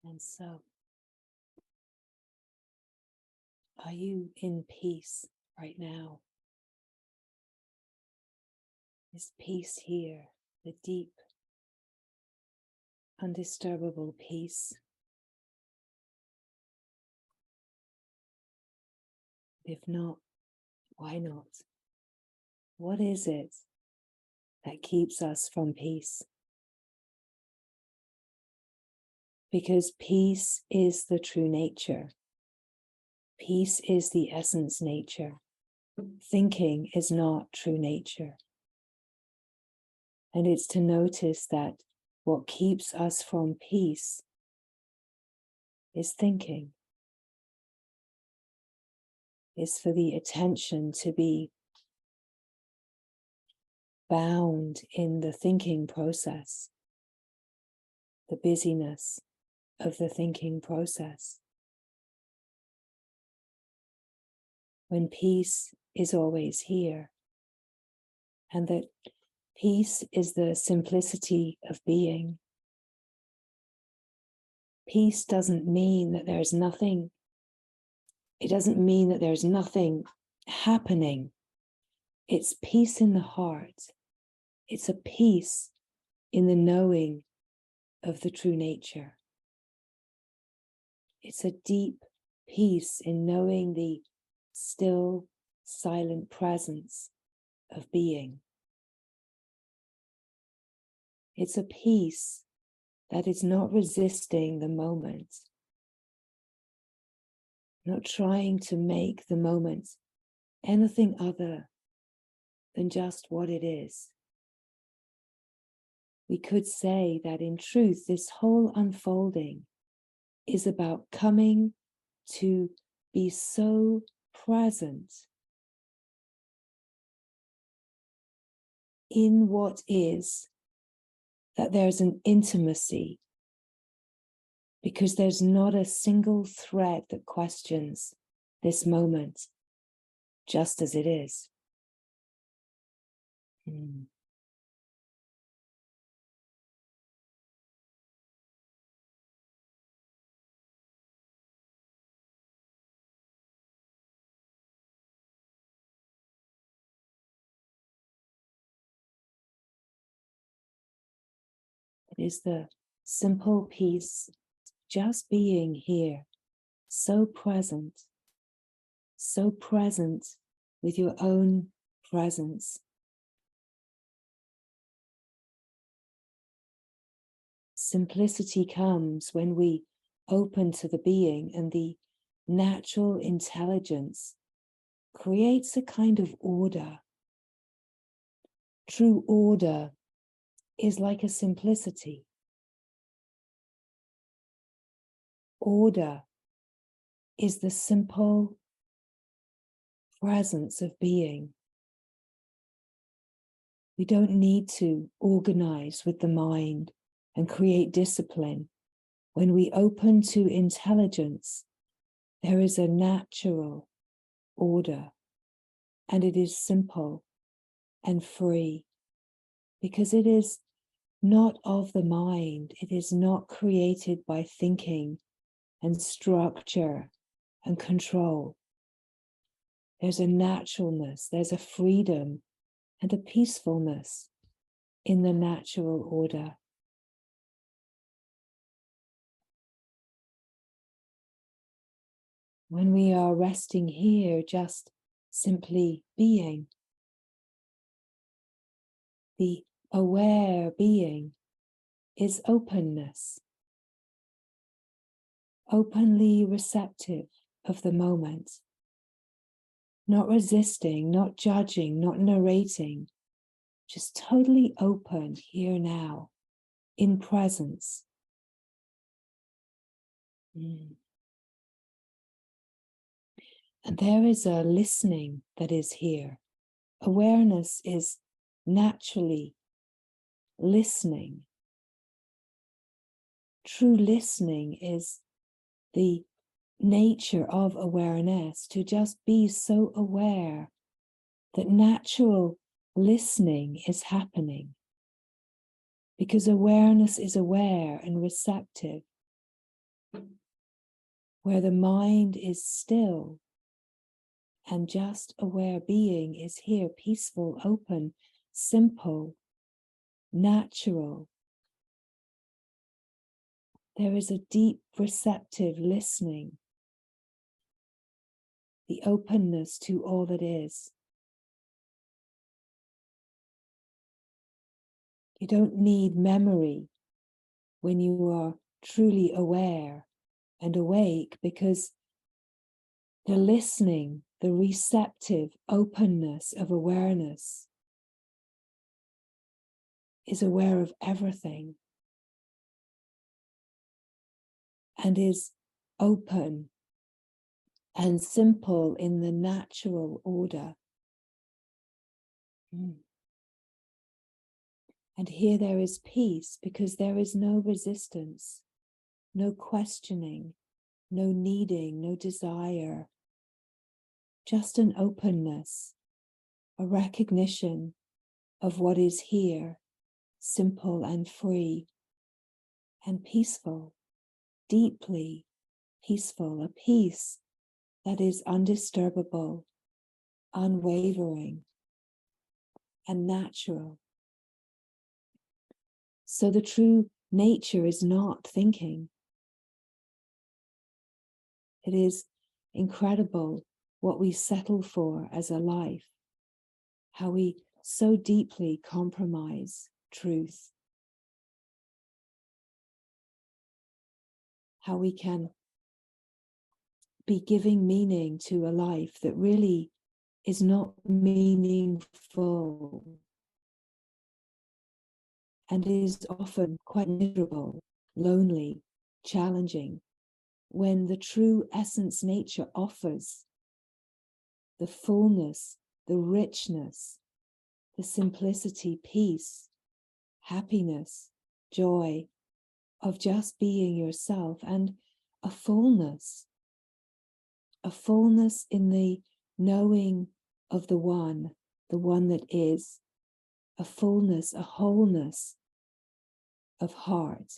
And so, are you in peace right now? Is peace here, the deep, undisturbable peace? If not, why not? What is it that keeps us from peace? Because peace is the true nature. Peace is the essence nature. Thinking is not true nature. And it's to notice that what keeps us from peace is thinking, is for the attention to be bound in the thinking process, the busyness of the thinking process. When peace is always here, and that peace is the simplicity of being. Peace doesn't mean that there's nothing, it doesn't mean that there's nothing happening. It's peace in the heart. It's a peace in the knowing of the true nature. It's a deep peace in knowing the still, silent presence of being. It's a peace that is not resisting the moment, not trying to make the moment anything other than just what it is. We could say that in truth, this whole unfolding is about coming to be so present in what is, that there's an intimacy, because there's not a single thread that questions this moment just as it is. It is the simple peace, just being here, so present with your own presence. Simplicity comes when we open to the being, and the natural intelligence creates a kind of order. True order is like a simplicity. Order is the simple presence of being. We don't need to organize with the mind and create discipline. When we open to intelligence, there is a natural order, and it is simple and free, because it is not of the mind. It is not created by thinking and structure and control. There's a naturalness, there's a freedom and a peacefulness in the natural order. When we are resting here, just simply being, the aware being is openness, openly receptive of the moment, not resisting, not judging, not narrating, just totally open here now, in presence. And there is a listening that is here. Awareness is naturally listening. True listening is the nature of awareness, to just be so aware that natural listening is happening. Because awareness is aware and receptive. where the mind is still and just aware being is here, peaceful, open, simple, natural. There is a deep receptive listening, the openness to all that is. You don't need memory when you are truly aware and awake, because the listening, the receptive openness of awareness is aware of everything and is open and simple in the natural order. And here there is peace, because there is no resistance, no questioning, no needing, no desire, just an openness, a recognition of what is here, simple and free and peaceful, deeply peaceful, a peace that is undisturbable, unwavering, and natural. So the true nature is not thinking. It is incredible what we settle for as a life, how we so deeply compromise truth, how we can be giving meaning to a life that really is not meaningful and is often quite miserable, lonely, challenging, when the true essence nature offers the fullness, the richness, the simplicity, peace, happiness, joy of just being yourself, and a fullness in the knowing of the one that is, a fullness, a wholeness of heart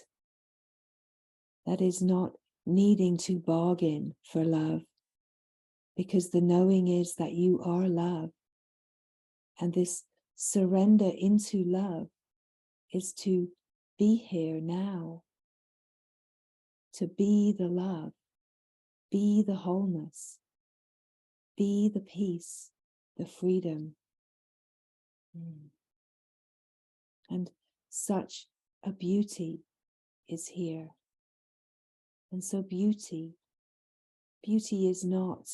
that is not needing to bargain for love, because the knowing is that you are love. And this surrender into love is to be here now, to be the love, be the wholeness, be the peace, the freedom. And such a beauty is here. And so beauty is not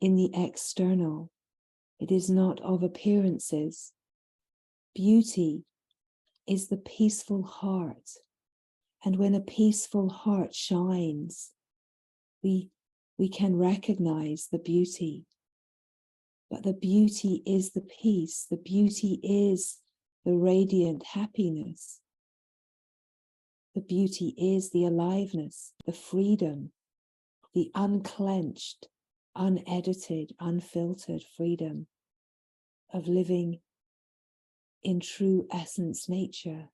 in the external. It is not of appearances. Beauty is the peaceful heart. And when a peaceful heart shines, we can recognize the beauty. But the beauty is the peace. The beauty is the radiant happiness. The beauty is the aliveness, the freedom, the unclenched, unedited, unfiltered freedom of living in true essence nature.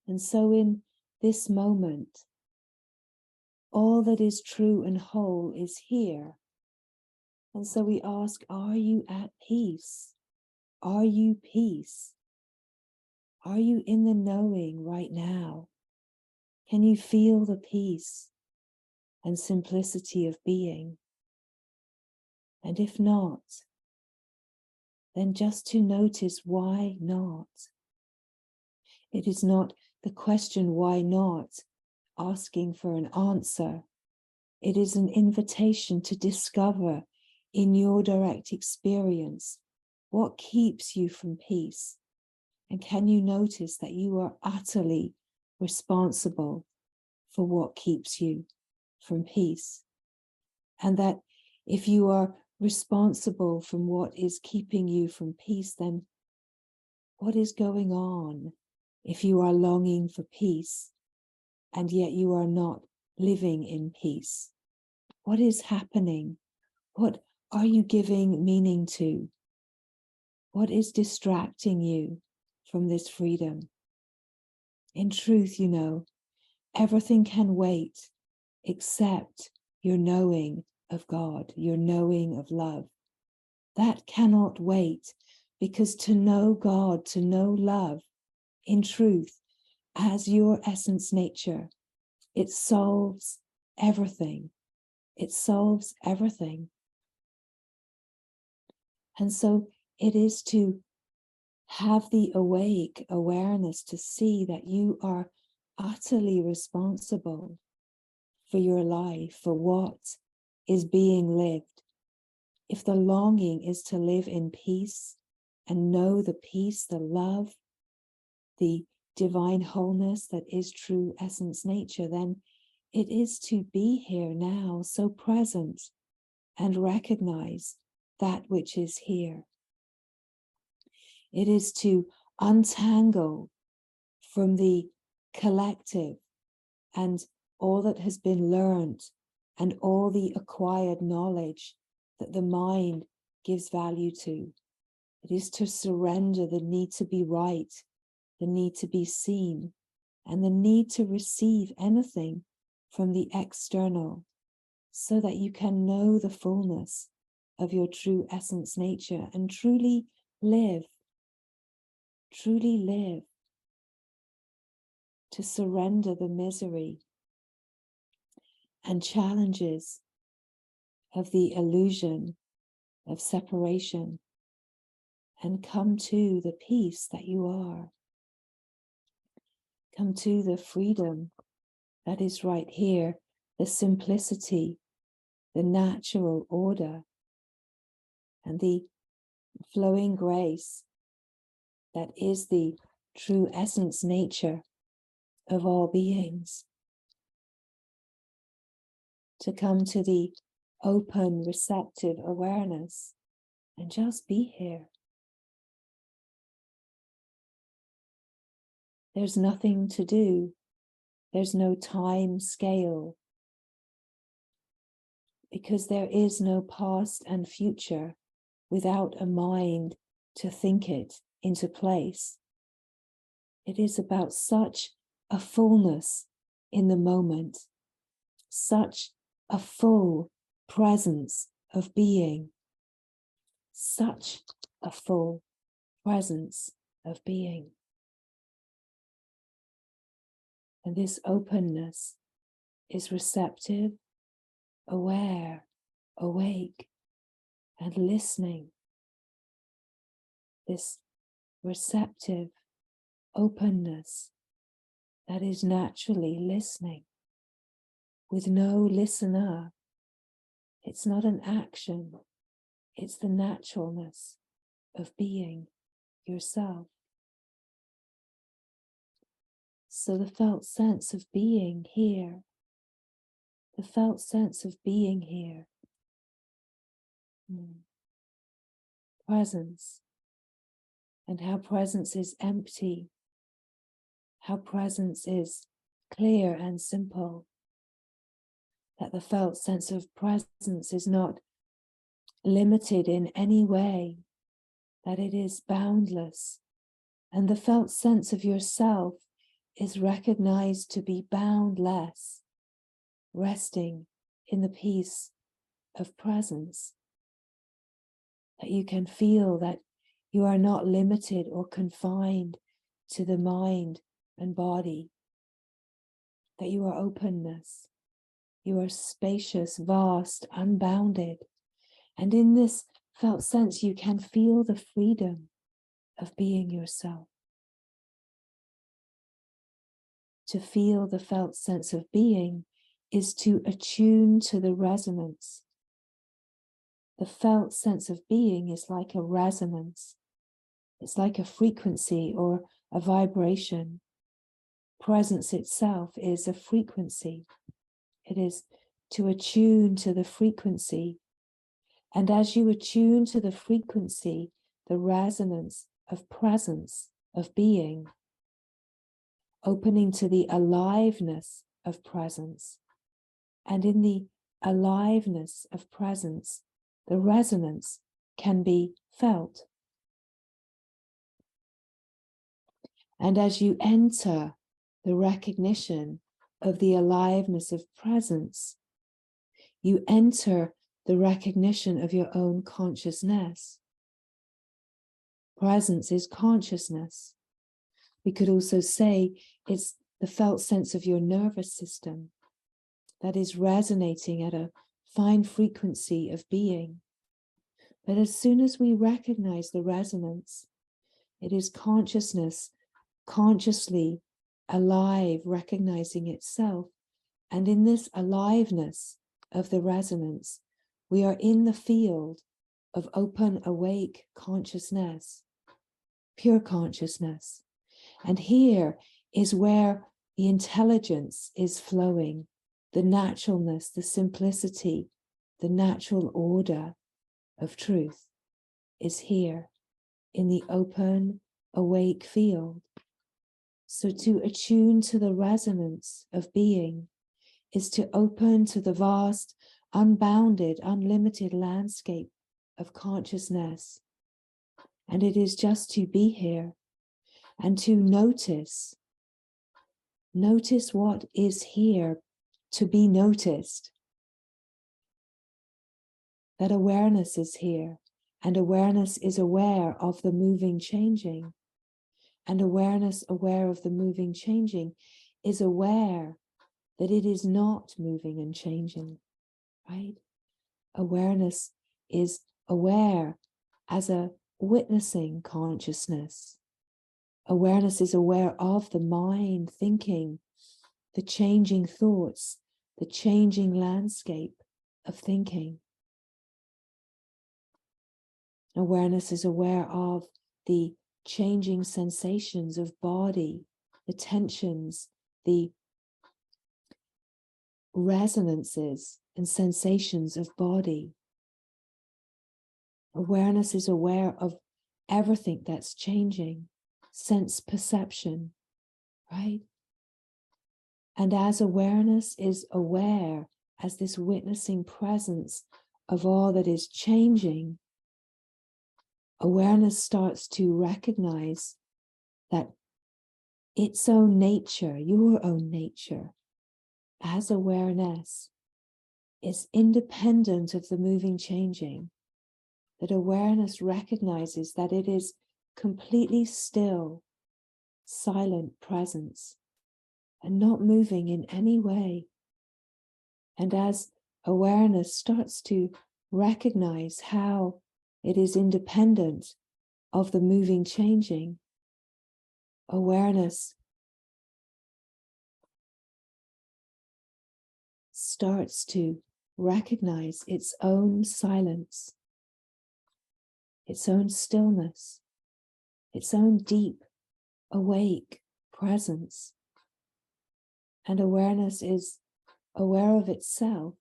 And so in this moment, all that is true and whole is here. And so we ask, are you at peace? Are you peace? Are you in the knowing right now? Can you feel the peace and simplicity of being? And if not, then just to notice why not. It is not the question why not asking for an answer. It is an invitation to discover in your direct experience what keeps you from peace. And can you notice that you are utterly responsible for what keeps you from peace? And that if you are responsible from what is keeping you from peace, then what is going on if you are longing for peace and yet you are not living in peace? What is happening? What are you giving meaning to? What is distracting you from this freedom? In truth, everything can wait. except your knowing of God, your knowing of love. That cannot wait, because to know God, to know love in truth as your essence nature, it solves everything. It solves everything. And so it is to have the awake awareness to see that you are utterly responsible for your life, for what is being lived. If the longing is to live in peace and know the peace, the love, the divine wholeness that is true essence nature, then it is to be here now, so present, and recognize that which is here. It is to untangle from the collective and all that has been learned and all the acquired knowledge that the mind gives value to. It is to surrender the need to be right, the need to be seen, and the need to receive anything from the external, so that you can know the fullness of your true essence nature and truly live, to surrender the misery and challenges of the illusion of separation and come to the peace that you are. Come to the freedom that is right here, the simplicity, the natural order, and the flowing grace that is the true essence nature of all beings. To come to the open, receptive awareness and just be here. There's nothing to do. There's no time scale, because there is no past and future without a mind to think it into place. It is about such a fullness in the moment, such a full presence of being, such a full presence of being. And this openness is receptive, aware, awake, and listening. This receptive openness that is naturally listening with no listener. It's not an action, it's the naturalness of being yourself. So the felt sense of being here, the felt sense of being here, presence, and how presence is empty, how presence is clear and simple, that the felt sense of presence is not limited in any way, that it is boundless, and the felt sense of yourself is recognized to be boundless, resting in the peace of presence, that you can feel that you are not limited or confined to the mind and body, that you are openness, you are spacious, vast, unbounded, and in this felt sense you can feel the freedom of being yourself. To feel the felt sense of being is to attune to the resonance. The felt sense of being is like a resonance. It's like a frequency or a vibration. Presence itself is a frequency. It is to attune to the frequency. And as you attune to the frequency, the resonance of presence, of being, opening to the aliveness of presence. And in the aliveness of presence, the resonance can be felt. And as you enter the recognition of the aliveness of presence, you enter the recognition of your own consciousness. Presence is consciousness. We could also say it's the felt sense of your nervous system that is resonating at a fine frequency of being. But as soon as we recognize the resonance, it is consciousness consciously alive, recognizing itself. And in this aliveness of the resonance, we are in the field of open, awake consciousness, pure consciousness. And here is where the intelligence is flowing, the naturalness, the simplicity, the natural order of truth is here in the open, awake field. So to attune to the resonance of being is to open to the vast, unbounded, unlimited landscape of consciousness. And it is just to be here and to notice what is here to be noticed. That awareness is here, and awareness is aware of the moving, changing. And awareness aware of the moving, changing is aware that it is not moving and changing, right? Awareness is aware as a witnessing consciousness. Awareness is aware of the mind thinking, the changing thoughts, the changing landscape of thinking. Awareness is aware of the changing sensations of body, the tensions, the resonances and sensations of body. Awareness is aware of everything that's changing, sense perception, right? And as awareness is aware, as this witnessing presence of all that is changing, awareness starts to recognize that its own nature, your own nature, as awareness, is independent of the moving, changing. That awareness recognizes that it is completely still, silent presence, and not moving in any way. And as awareness starts to recognize how it is independent of the moving, changing, awareness starts to recognize its own silence, its own stillness, its own deep, awake presence. And awareness is aware of itself.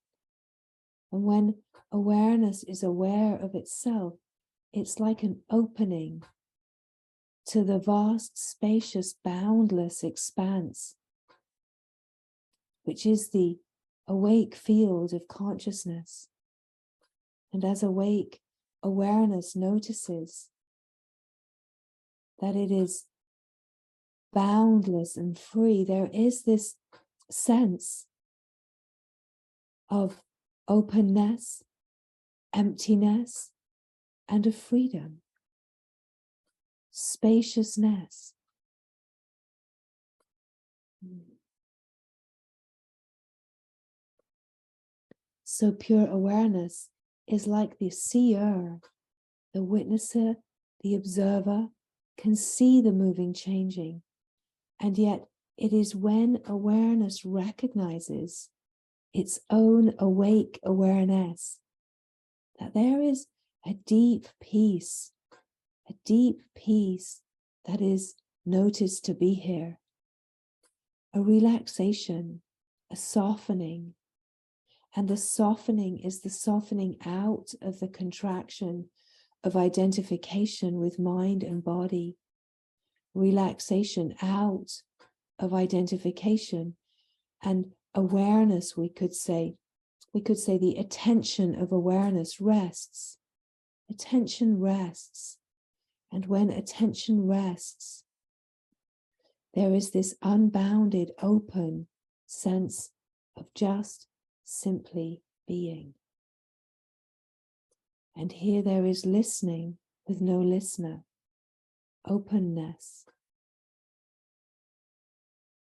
And when awareness is aware of itself, it's like an opening to the vast, spacious, boundless expanse, which is the awake field of consciousness. And as awake awareness notices that it is boundless and free, there is this sense of openness, emptiness, and of freedom, spaciousness. So pure awareness is like the seer, the witnesser, the observer can see the moving, changing. And yet it is when awareness recognizes its own awake awareness that there is a deep peace that is noticed to be here, a relaxation, a softening. And the softening is the softening out of the contraction of identification with mind and body, relaxation out of identification, and awareness, we could say the attention of awareness rests. Attention rests. And when attention rests, there is this unbounded, open, sense of just simply being. And here there is listening with no listener, openness,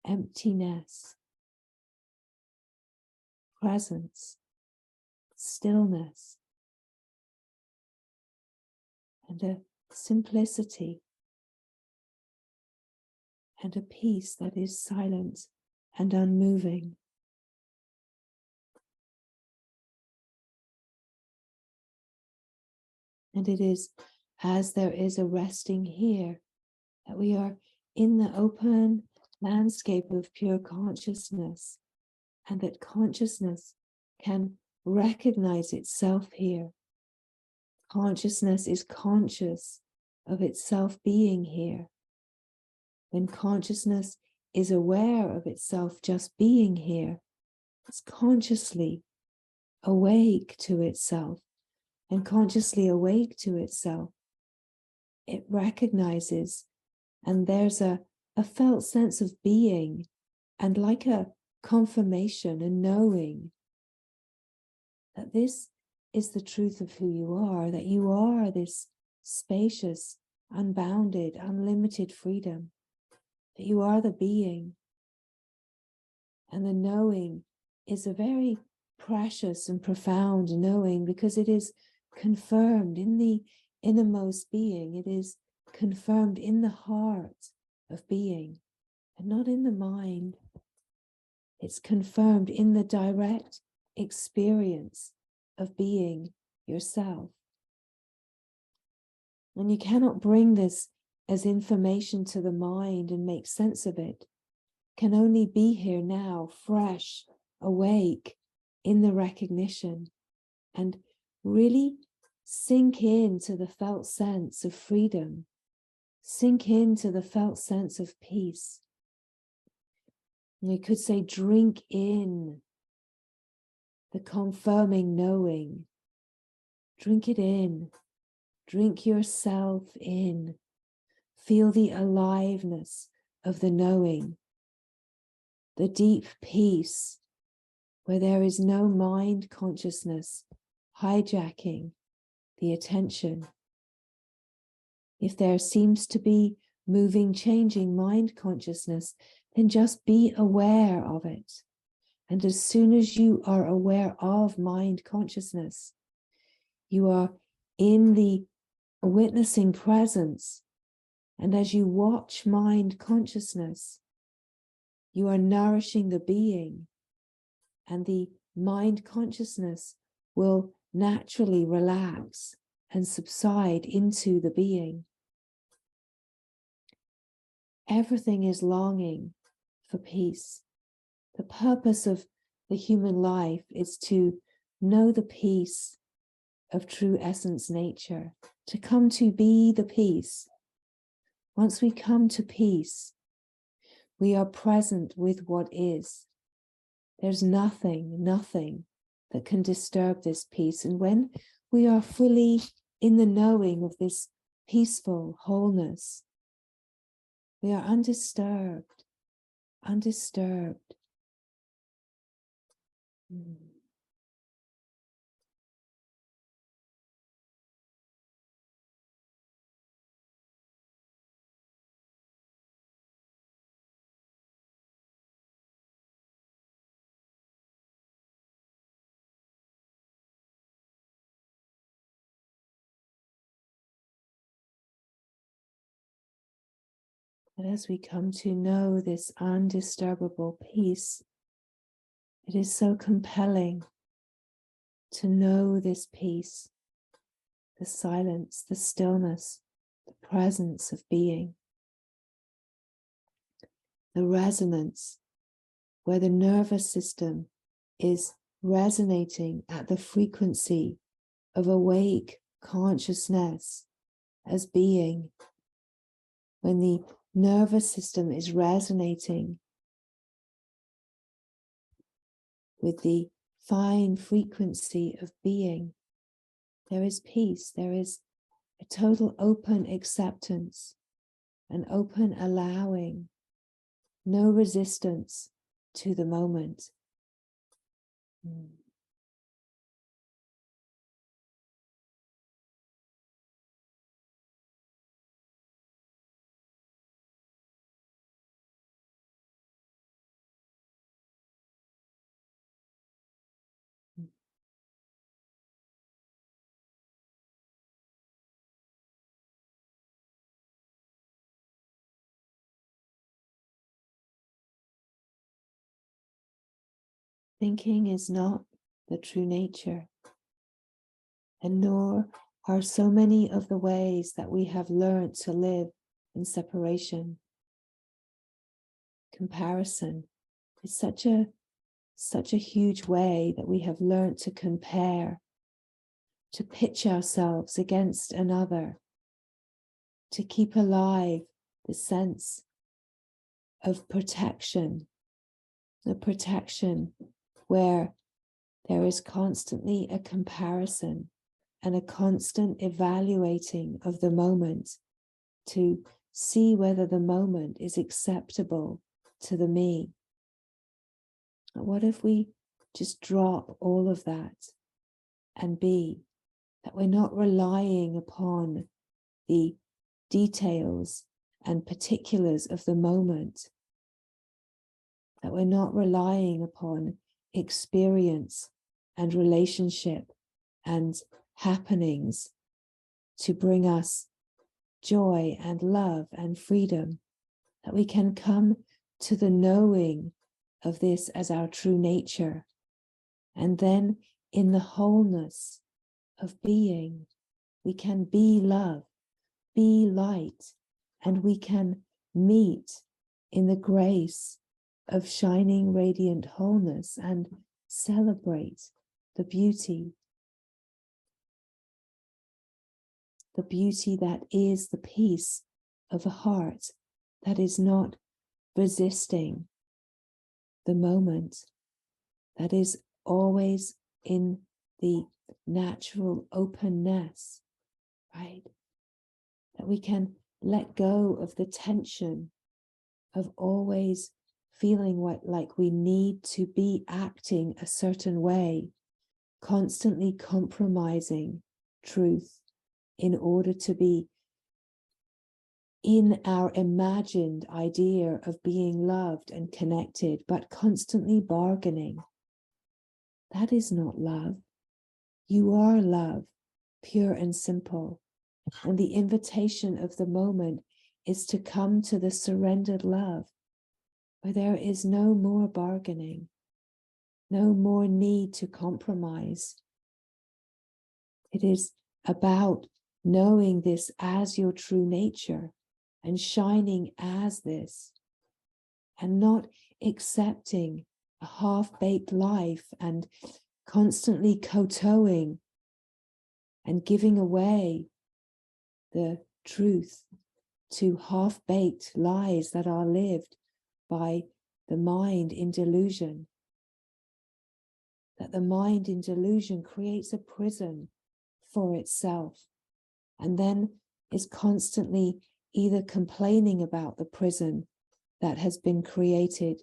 emptiness, presence, stillness, and a simplicity and a peace that is silent and unmoving. And it is as there is a resting here that we are in the open landscape of pure consciousness, and that consciousness can recognize itself here. Consciousness is conscious of itself being here. When consciousness is aware of itself just being here, it's consciously awake to itself, and consciously awake to itself, it recognizes, and there's a felt sense of being, and like a confirmation, a knowing that this is the truth of who you are, that you are this spacious, unbounded, unlimited freedom, that you are the being. And the knowing is a very precious and profound knowing, because it is confirmed in the innermost being. It is confirmed in the heart of being, and not in the mind. It's confirmed in the direct experience of being yourself. And you cannot bring this as information to the mind and make sense of it. It can only be here now, fresh, awake, in the recognition, and really sink into the felt sense of freedom, sink into the felt sense of peace. And we could say, drink in the confirming knowing. Drink it in. Drink yourself in. Feel the aliveness of the knowing, the deep peace where there is no mind consciousness hijacking the attention. If there seems to be moving, changing mind consciousness, then just be aware of it. And as soon as you are aware of mind consciousness, you are in the witnessing presence. And as you watch mind consciousness, you are nourishing the being, and the mind consciousness will naturally relax and subside into the being. Everything is longing for peace. The purpose of the human life is to know the peace of true essence nature, to come to be the peace. Once we come to peace, we are present with what is. There's nothing that can disturb this peace. And when we are fully in the knowing of this peaceful wholeness, we are undisturbed. But as we come to know this undisturbable peace, it is so compelling to know this peace, the silence, the stillness, the presence of being, the resonance where the nervous system is resonating at the frequency of awake consciousness as being. When the nervous system is resonating with the fine frequency of being, there is peace, there is a total open acceptance, an open allowing, no resistance to the moment. Thinking is not the true nature, and nor are so many of the ways that we have learned to live in separation. Comparison is such a huge way that we have learned to compare, to pitch ourselves against another, to keep alive the sense of protection, the protection where there is constantly a comparison and a constant evaluating of the moment to see whether the moment is acceptable to the me. What if we just drop all of that and be that we're not relying upon the details and particulars of the moment, that we're not relying upon experience and relationship and happenings to bring us joy and love and freedom, that we can come to the knowing of this as our true nature, and then in the wholeness of being, we can be love, be light, and we can meet in the grace of shining radiant wholeness and celebrate the beauty that is the peace of a heart that is not resisting the moment, that is always in the natural openness, right? That we can let go of the tension of always feeling like we need to be acting a certain way, constantly compromising truth in order to be in our imagined idea of being loved and connected, but constantly bargaining. That is not love. You are love, pure and simple. And the invitation of the moment is to come to the surrendered love, where there is no more bargaining, no more need to compromise. It is about knowing this as your true nature and shining as this, and not accepting a half-baked life and constantly kowtowing and giving away the truth to half-baked lies that are lived by the mind in delusion. That the mind in delusion creates a prison for itself, and then is constantly either complaining about the prison that has been created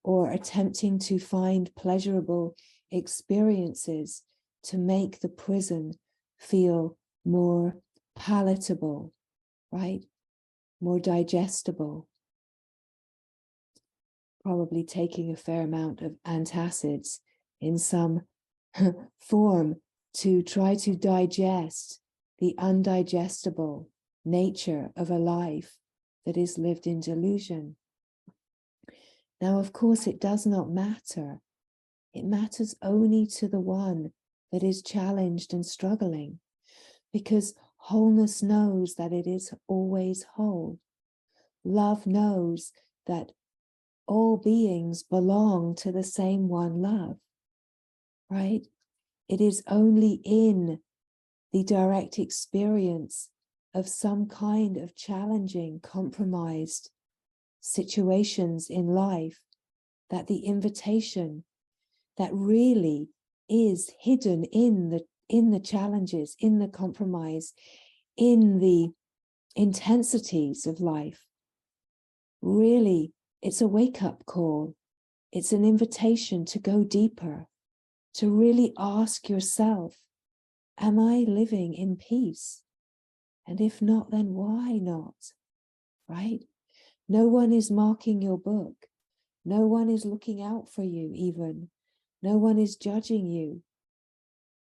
or attempting to find pleasurable experiences to make the prison feel more palatable, right? More digestible. Probably taking a fair amount of antacids in some form to try to digest the undigestible nature of a life that is lived in delusion. Now, of course, it does not matter. It matters only to the one that is challenged and struggling, because wholeness knows that it is always whole. Love knows that all beings belong to the same one love, right? It is only in the direct experience of some kind of challenging, compromised situations in life that the invitation that really is hidden in the challenges, in the compromise, in the intensities of life, really, it's a wake-up call It's an invitation to go deeper, to really ask yourself, am I living in peace? And if not, then why not? Right? No one is marking your book. No one is looking out for you even. No one is judging you.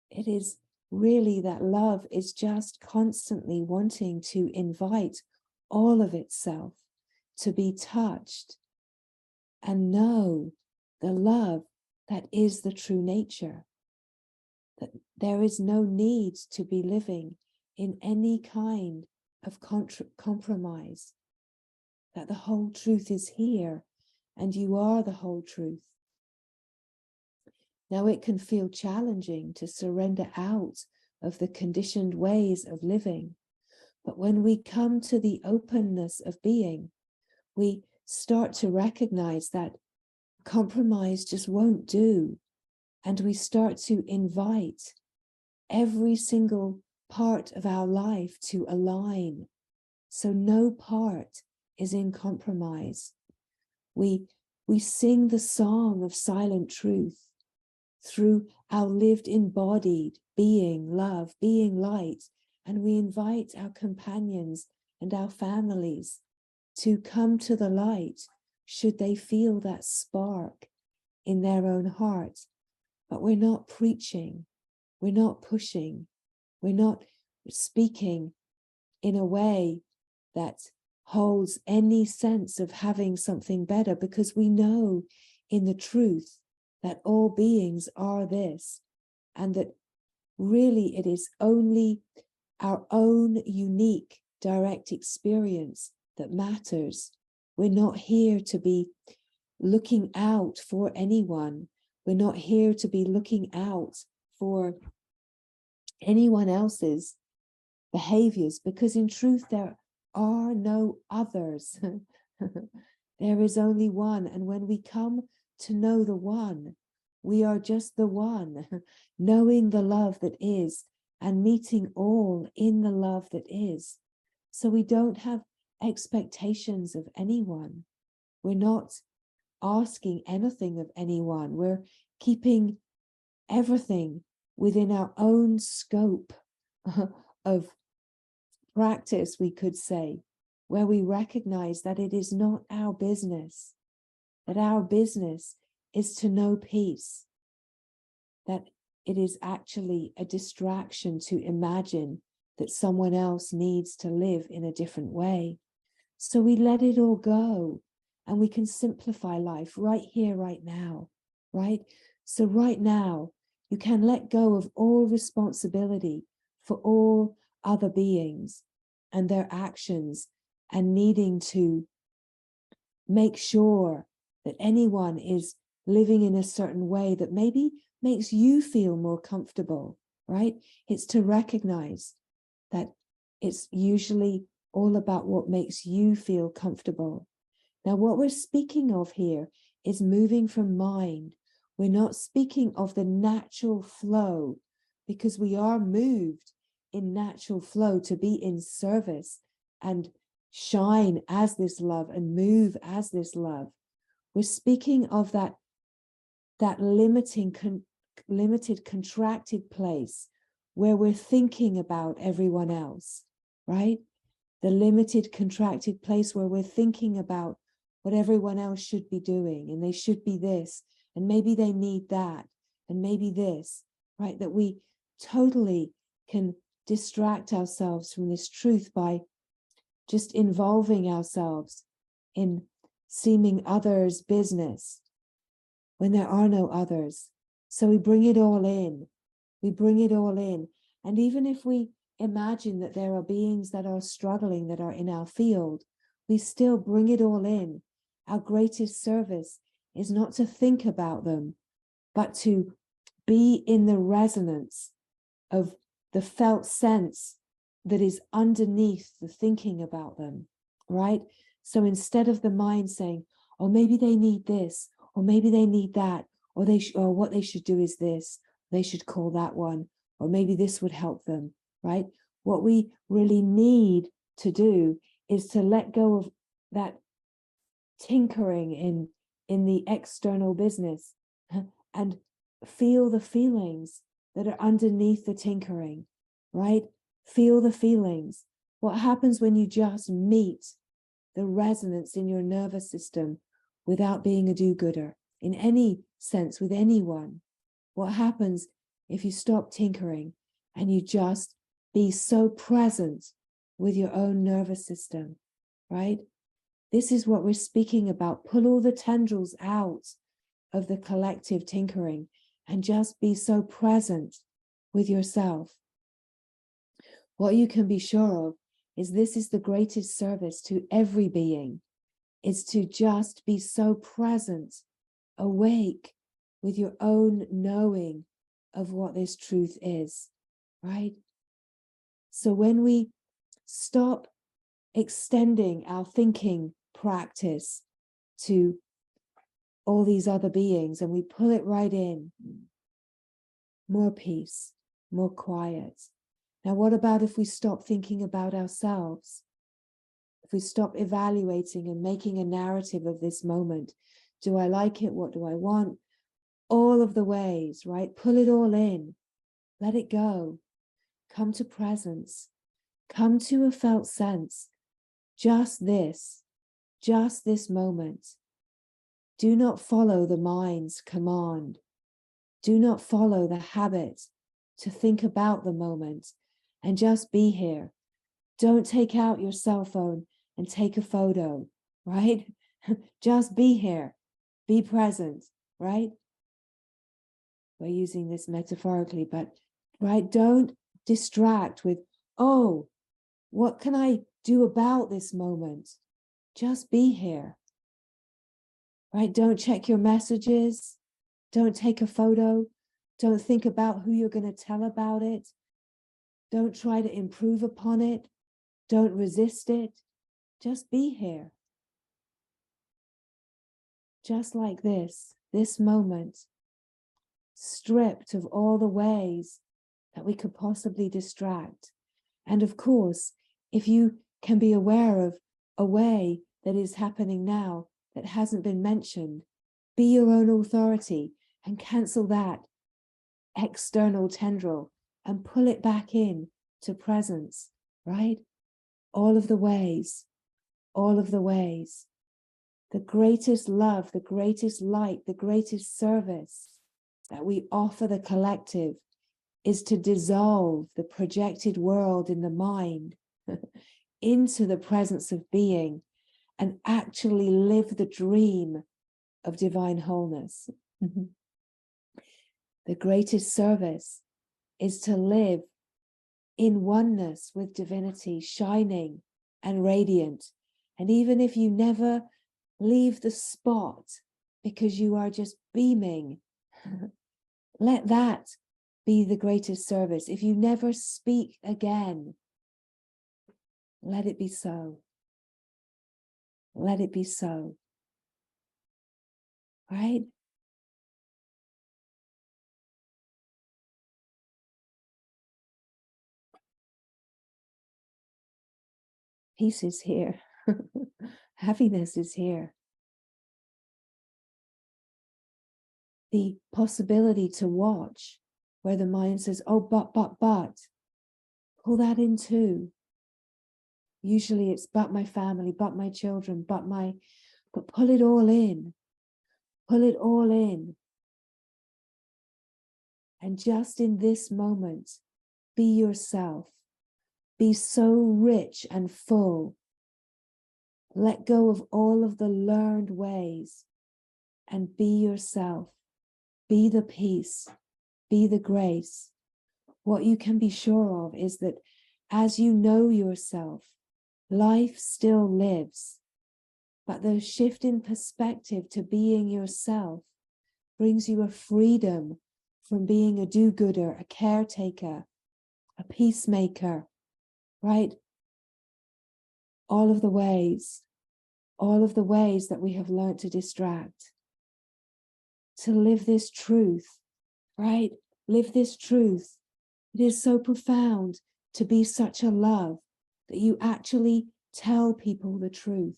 It is really that love is just constantly wanting to invite all of itself to be touched and know the love that is the true nature. That there is no need to be living in any kind of compromise. That the whole truth is here and you are the whole truth. Now it can feel challenging to surrender out of the conditioned ways of living. But when we come to the openness of being, we start to recognize that compromise just won't do. And we start to invite every single part of our life to align. So no part is in compromise. We sing the song of silent truth through our lived embodied being, love, being light, and we invite our companions and our families to come to the light should they feel that spark in their own heart. But we're not preaching, we're not pushing, we're not speaking in a way that holds any sense of having something better, because we know in the truth that all beings are this, and that really it is only our own unique direct experience that matters. We're not here to be looking out for anyone. We're not here to be looking out for anyone else's behaviors, because in truth there are no others. There is only one, and when we come to know the one, we are just the one, knowing the love that is and meeting all in the love that is. So we don't have expectations of anyone. We're not asking anything of anyone. We're keeping everything within our own scope of practice, we could say, where we recognize that it is not our business, that our business is to know peace, that it is actually a distraction to imagine that someone else needs to live in a different way. So we let it all go and we can simplify life right here, right now, right? So right now, you can let go of all responsibility for all other beings and their actions and needing to make sure that anyone is living in a certain way that maybe makes you feel more comfortable, right? It's to recognize that it's usually all about what makes you feel comfortable. Now, what we're speaking of here is moving from mind. We're not speaking of the natural flow, because we are moved in natural flow to be in service and shine as this love and move as this love. We're speaking of that limited, contracted place where we're thinking about everyone else, right? The limited, contracted place where we're thinking about what everyone else should be doing, and they should be this, and maybe they need that, and maybe this, right? That we totally can distract ourselves from this truth by just involving ourselves in seeming others' business when there are no others. So we bring it all in. We bring it all in. And even if we imagine that there are beings that are struggling, that are in our field, we still bring it all in. Our greatest service is not to think about them, but to be in the resonance of the felt sense that is underneath the thinking about them, right? So instead of the mind saying, oh, maybe they need this, or maybe they need that, or or what they should do is this, they should call that one, or maybe this would help them, right? What we really need to do is to let go of that tinkering in in the external business and feel the feelings that are underneath the tinkering, right? Feel the feelings. What happens when you just meet the resonance in your nervous system without being a do-gooder in any sense with anyone? What happens if you stop tinkering and you just be so present with your own nervous system, right? This is what we're speaking about. Pull all the tendrils out of the collective tinkering and just be so present with yourself. What you can be sure of is this is the greatest service to every being, is to just be so present, awake with your own knowing of what this truth is, right? So when we stop extending our thinking practice to all these other beings and we pull it right in, more peace, more quiet. Now, what about if we stop thinking about ourselves? If we stop evaluating and making a narrative of this moment, do I like it? What do I want? All of the ways, right? Pull it all in, let it go. Come to presence, come to a felt sense, just this moment. Do not follow the mind's command. Do not follow the habit to think about the moment and just be here. Don't take out your cell phone and take a photo, right? Just be here, be present, right? We're using this metaphorically, but right, don't distract with, oh, what can I do about this moment? Just be here, right? Don't check your messages. Don't take a photo. Don't think about who you're going to tell about it. Don't try to improve upon it. Don't resist it. Just be here. Just like this moment, stripped of all the ways that we could possibly distract. And of course, if you can be aware of a way that is happening now that hasn't been mentioned, be your own authority and cancel that external tendril and pull it back in to presence, right? All of the ways, all of the ways. The greatest love, the greatest light, the greatest service that we offer the collective is to dissolve the projected world in the mind into the presence of being and actually live the dream of divine wholeness. The greatest service is to live in oneness with divinity, shining and radiant. And even if you never leave the spot because you are just beaming, let that be the greatest service. If you never speak again, let it be so. Let it be so. Right? Peace is here. Happiness is here. The possibility to watch where the mind says, oh, but, pull that in too. Usually it's but my family, but my children, but pull it all in. Pull it all in. And just in this moment, be yourself. Be so rich and full. Let go of all of the learned ways and be yourself. Be the peace. Be the grace. What you can be sure of is that as you know yourself, life still lives. But the shift in perspective to being yourself brings you a freedom from being a do-gooder, a caretaker, a peacemaker, right? All of the ways that we have learned to distract, to live this truth, right? Live this truth. It is so profound to be such a love that you actually tell people the truth.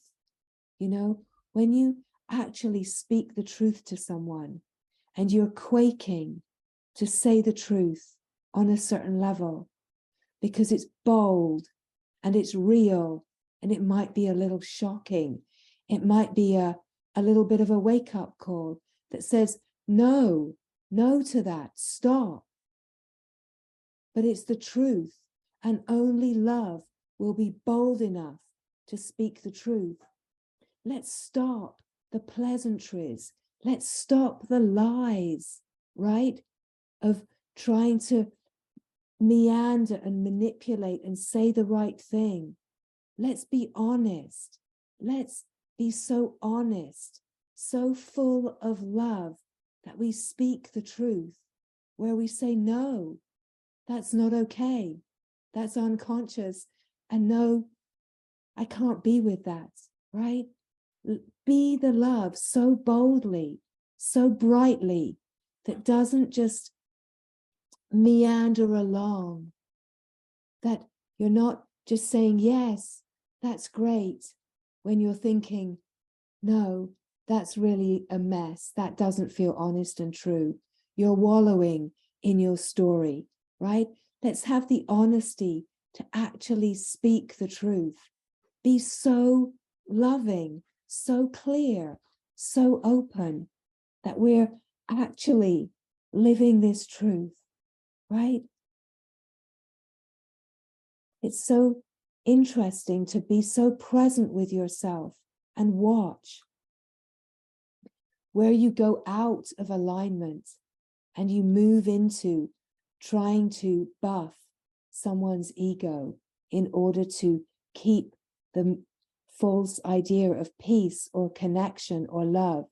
You know, when you actually speak the truth to someone, and you're quaking to say the truth on a certain level because it's bold and it's real, and it might be a little shocking. It might be a little bit of a wake-up call that says, no to that, stop. But it's the truth, and only love will be bold enough to speak the truth. Let's stop the pleasantries. Let's stop the lies, right? Of trying to meander and manipulate and say the right thing. Let's be honest. Let's be so honest, so full of love that we speak the truth, where we say, no, that's not okay. That's unconscious. And no, I can't be with that, right? Be the love so boldly, so brightly, that doesn't just meander along, that you're not just saying, yes, that's great, when you're thinking, no, that's really a mess. That doesn't feel honest and true. You're wallowing in your story, right? Let's have the honesty to actually speak the truth. Be so loving, so clear, so open that we're actually living this truth, right? It's so interesting to be so present with yourself and watch where you go out of alignment and you move into trying to buff someone's ego in order to keep the false idea of peace or connection or love,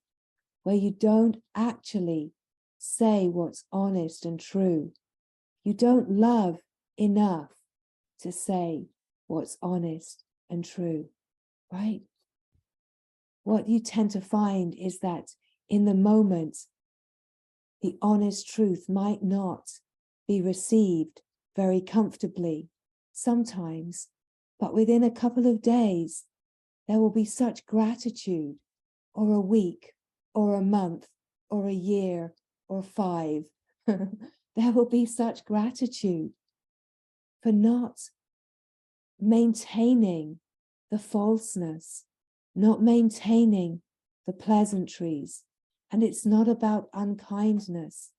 where you don't actually say what's honest and true. You don't love enough to say what's honest and true, right? What you tend to find is that in the moment, the honest truth might not be received very comfortably sometimes, but within a couple of days, there will be such gratitude, or a week, or a month, or a year, or 5. There will be such gratitude for not maintaining the falseness, not maintaining the pleasantries. And it's not about unkindness,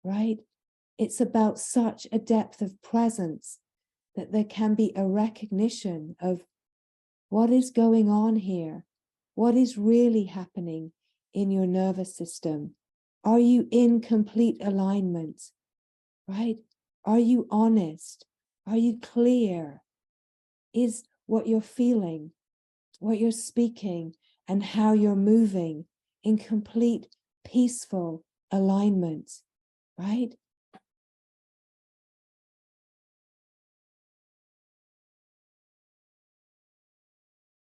right? It's about such a depth of presence that there can be a recognition of what is going on here, what is really happening in your nervous system. Are you in complete alignment, right? Are you honest? Are you clear? Is what you're feeling, what you're speaking, and how you're moving in complete peaceful alignment, right?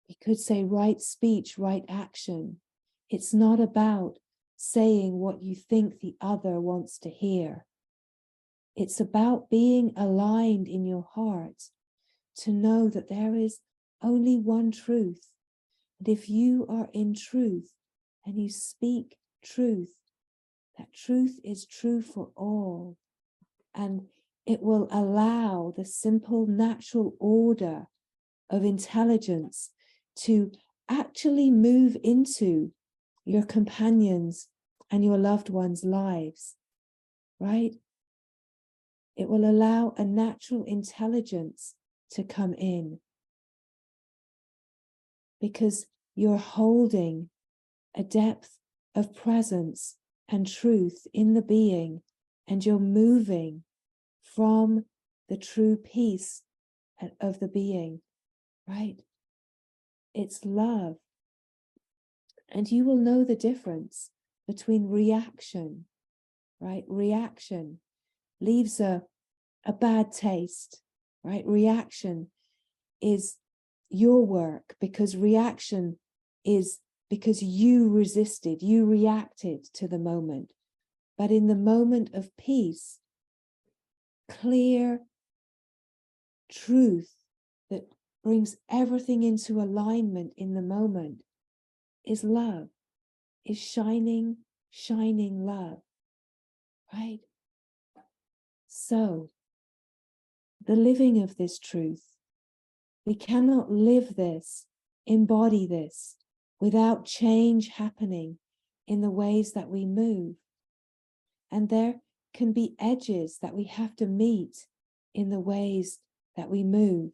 We could say right speech, right action. It's not about saying what you think the other wants to hear. It's about being aligned in your heart to know that there is only one truth. And if you are in truth and you speak truth, that truth is true for all. And it will allow the simple natural order of intelligence to actually move into your companions and your loved ones' lives, right? It will allow a natural intelligence to come in because you're holding a depth of presence and truth in the being, and you're moving from the true peace of the being, right? It's love. And you will know the difference between reaction, right? Reaction leaves a bad taste, right? Reaction is your work because reaction is because you resisted, you reacted to the moment. But in the moment of peace, clear truth that brings everything into alignment in the moment is love. is shining, shining love, right? So, the living of this truth, we cannot live this, embody this, without change happening in the ways that we move. And there can be edges that we have to meet in the ways that we move.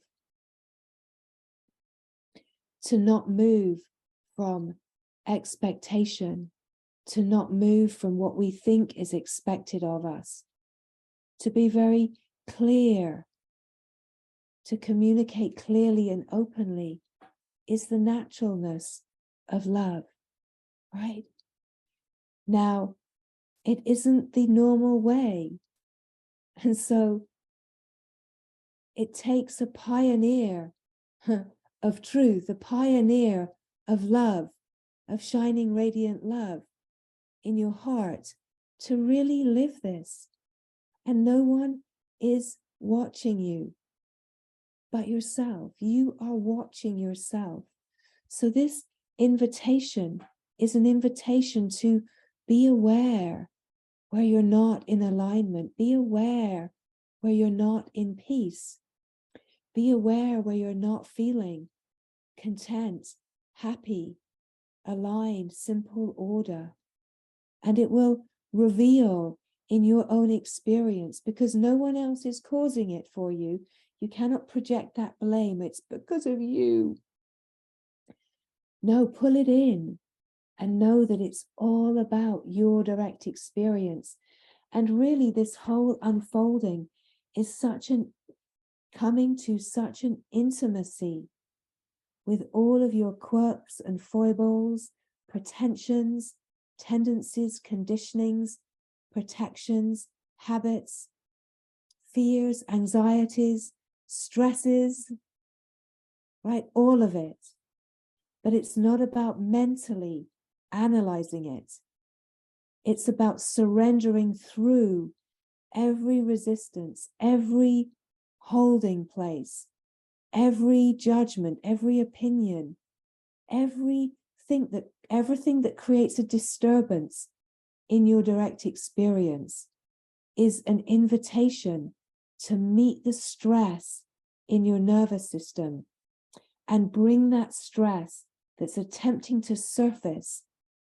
To not move from expectation, to not move from what we think is expected of us, to be very clear, to communicate clearly and openly is the naturalness of love, right? Now, it isn't the normal way. And so it takes a pioneer of truth, a pioneer of love, of shining radiant love in your heart to really live this. And no one is watching you but yourself. You are watching yourself. So this invitation is an invitation to be aware where you're not in alignment. Be aware where you're not in peace. Be aware where you're not feeling content, happy, aligned, simple order. And it will reveal in your own experience, because no one else is causing it for you. You cannot project that blame. It's because of you. No, pull it in and know that it's all about your direct experience. And really, this whole unfolding is coming to such an intimacy with all of your quirks and foibles, pretensions, tendencies, conditionings, protections, habits, fears, anxieties, stresses, right? All of it. But it's not about mentally analyzing it. It's about surrendering through every resistance, every holding place, every judgment, every opinion, everything that creates a disturbance in your direct experience is an invitation to meet the stress in your nervous system and bring that stress that's attempting to surface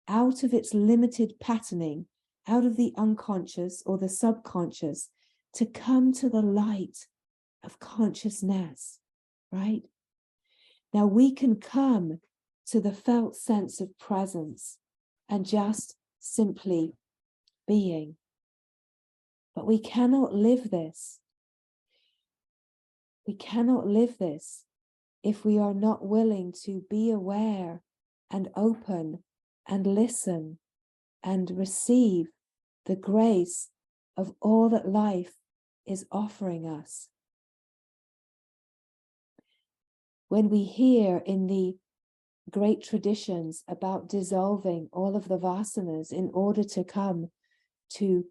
out of its limited patterning, out of the unconscious or the subconscious, to come to the light of consciousness, right? Now we can come to the felt sense of presence and just simply being. But we cannot live this. We cannot live this if we are not willing to be aware and open and listen and receive the grace of all that life is offering us. When we hear in the great traditions about dissolving all of the vasanas in order to come to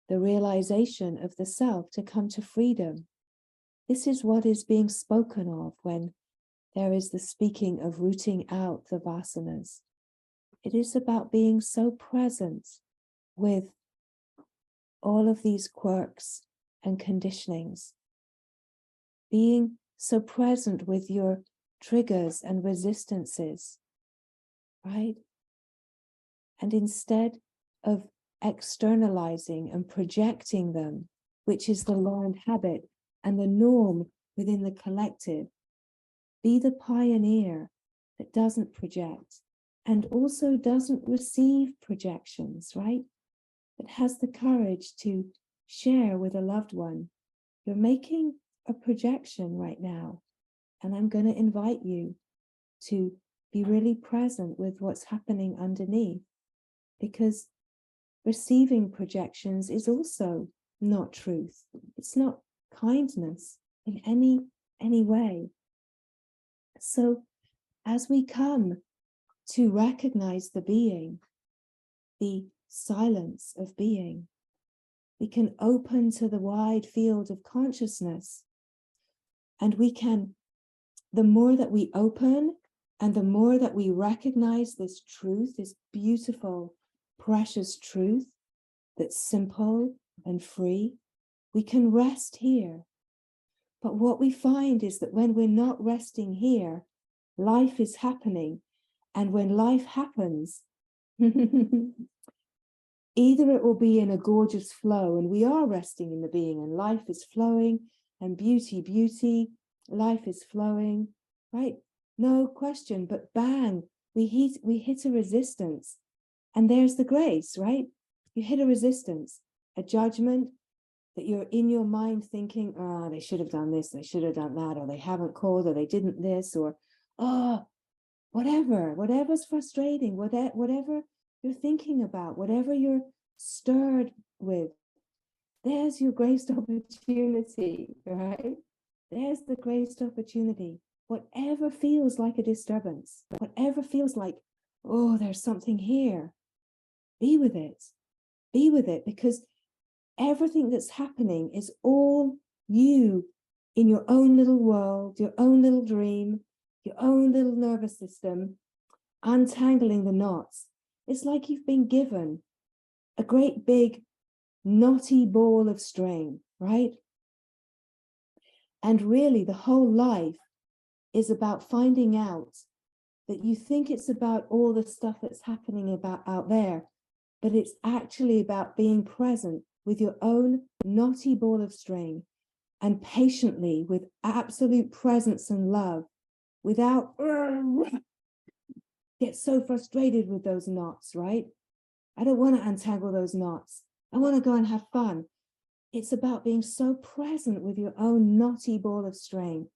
the realization of the self, to come to freedom, this is what is being spoken of when there is the speaking of rooting out the vasanas. It is about being so present with all of these quirks and conditionings, being so present with your triggers and resistances, right? And instead of externalizing and projecting them, which is the learned habit and the norm within the collective, be the pioneer that doesn't project and also doesn't receive projections, right? That has the courage to share with a loved one. You're making a projection right now, and I'm going to invite you to be really present with what's happening underneath, because receiving projections is also not truth. It's not kindness in any way. So as we come to recognize the being, the silence of being, we can open to the wide field of consciousness, and we can, the more that we open, And the more that we recognize this truth, this beautiful, precious truth that's simple and free, we can rest here. But what we find is that when we're not resting here, life is happening. And when life happens, either it will be in a gorgeous flow, and we are resting in the being, and life is flowing, and beauty, life is flowing, right? No question, but bang, we hit a resistance. And there's the grace, right? You hit a resistance, a judgment that you're in your mind thinking, oh, they should have done this, they should have done that, or they haven't called, or they didn't this, or, oh, whatever's frustrating, whatever you're thinking about, whatever you're stirred with, there's your graced opportunity, right? There's the graced opportunity. Whatever feels like a disturbance, whatever feels like, oh, there's something here, be with it, because everything that's happening is all you in your own little world, your own little dream, your own little nervous system, untangling the knots. It's like you've been given a great big knotty ball of string, right? And really the whole life is about finding out that you think it's about all the stuff that's happening about out there, but it's actually about being present with your own knotty ball of string, and patiently, with absolute presence and love, without get so frustrated with those knots, right? I don't want to untangle those knots. I want to go and have fun. It's about being so present with your own knotty ball of string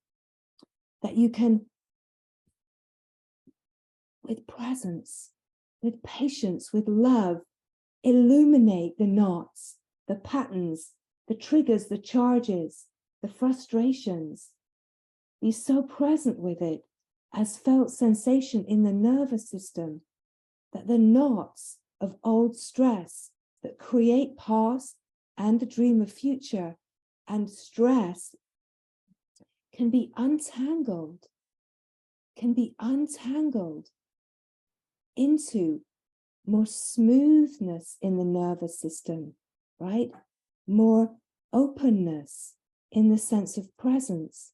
that you can, with presence, with patience, with love, illuminate the knots, the patterns, the triggers, the charges, the frustrations. Be so present with it as felt sensation in the nervous system that the knots of old stress that create past and the dream of future and stress can be untangled into more smoothness in the nervous system, right? More openness in the sense of presence.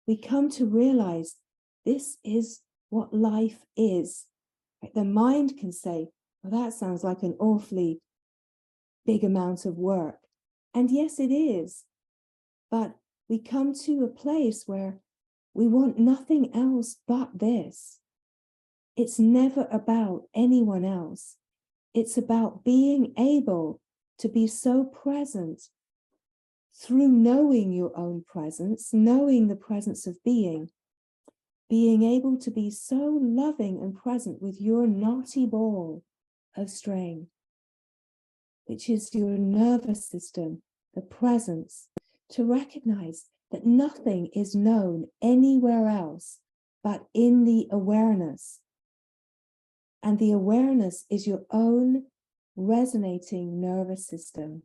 We come to realize this is what life is. Right? The mind can say, well, that sounds like an awfully big amount of work. And yes, it is. But we come to a place where we want nothing else but this. It's never about anyone else. It's about being able to be so present through knowing your own presence, knowing the presence of being able to be so loving and present with your knotty ball of string, which is your nervous system, the presence, to recognize that nothing is known anywhere else but in the awareness. And the awareness is your own resonating nervous system,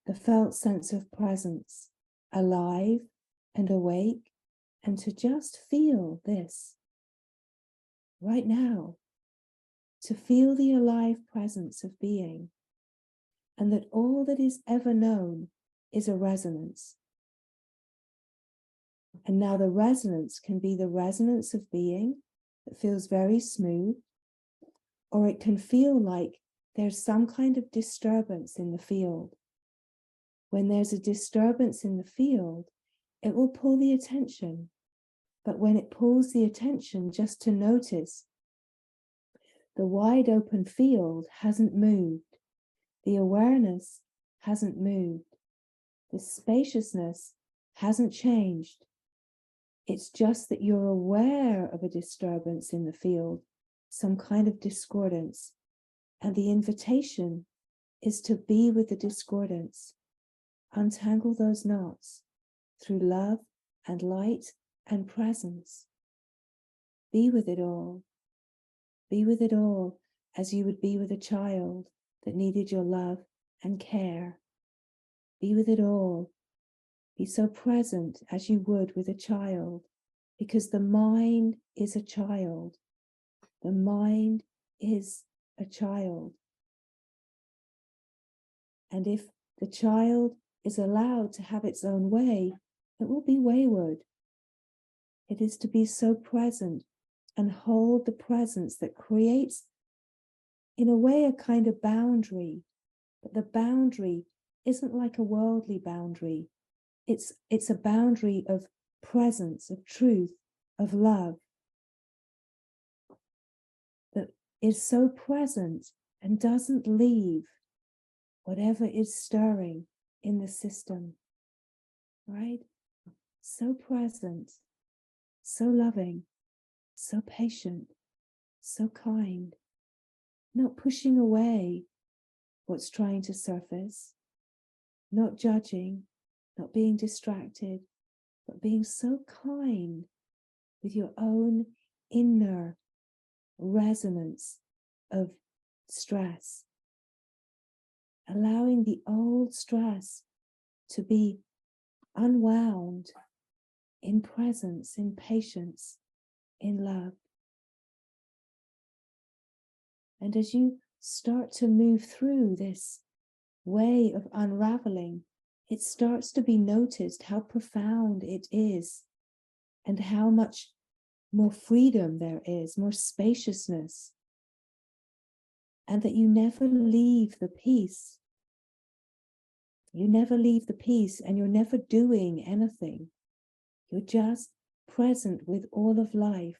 the felt sense of presence, alive and awake, and to just feel this right now, to feel the alive presence of being, and that all that is ever known is a resonance. And now the resonance can be the resonance of being that feels very smooth, or it can feel like there's some kind of disturbance in the field. When there's a disturbance in the field, it will pull the attention. But when it pulls the attention, just to notice the wide open field hasn't moved. The awareness hasn't moved. The spaciousness hasn't changed. It's just that you're aware of a disturbance in the field, some kind of discordance. And the invitation is to be with the discordance. Untangle those knots through love and light and presence. Be with it all. Be with it all as you would be with a child that needed your love and care. Be with it all. Be so present as you would with a child because the mind is a child. The mind is a child. And if the child is allowed to have its own way, it will be wayward. It is to be so present and hold the presence that creates, in a way, a kind of boundary. But the boundary isn't like a worldly boundary. It's a boundary of presence, of truth, of love, that is so present and doesn't leave whatever is stirring in the system, right? So present, so loving, so patient, so kind, not pushing away what's trying to surface, not judging, not being distracted, but being so kind with your own inner resonance of stress, allowing the old stress to be unwound in presence, in patience, in love. And as you start to move through this way of unraveling, it starts to be noticed how profound it is and how much more freedom there is, more spaciousness, and that you never leave the peace. You never leave the peace, and you're never doing anything. You're just present with all of life,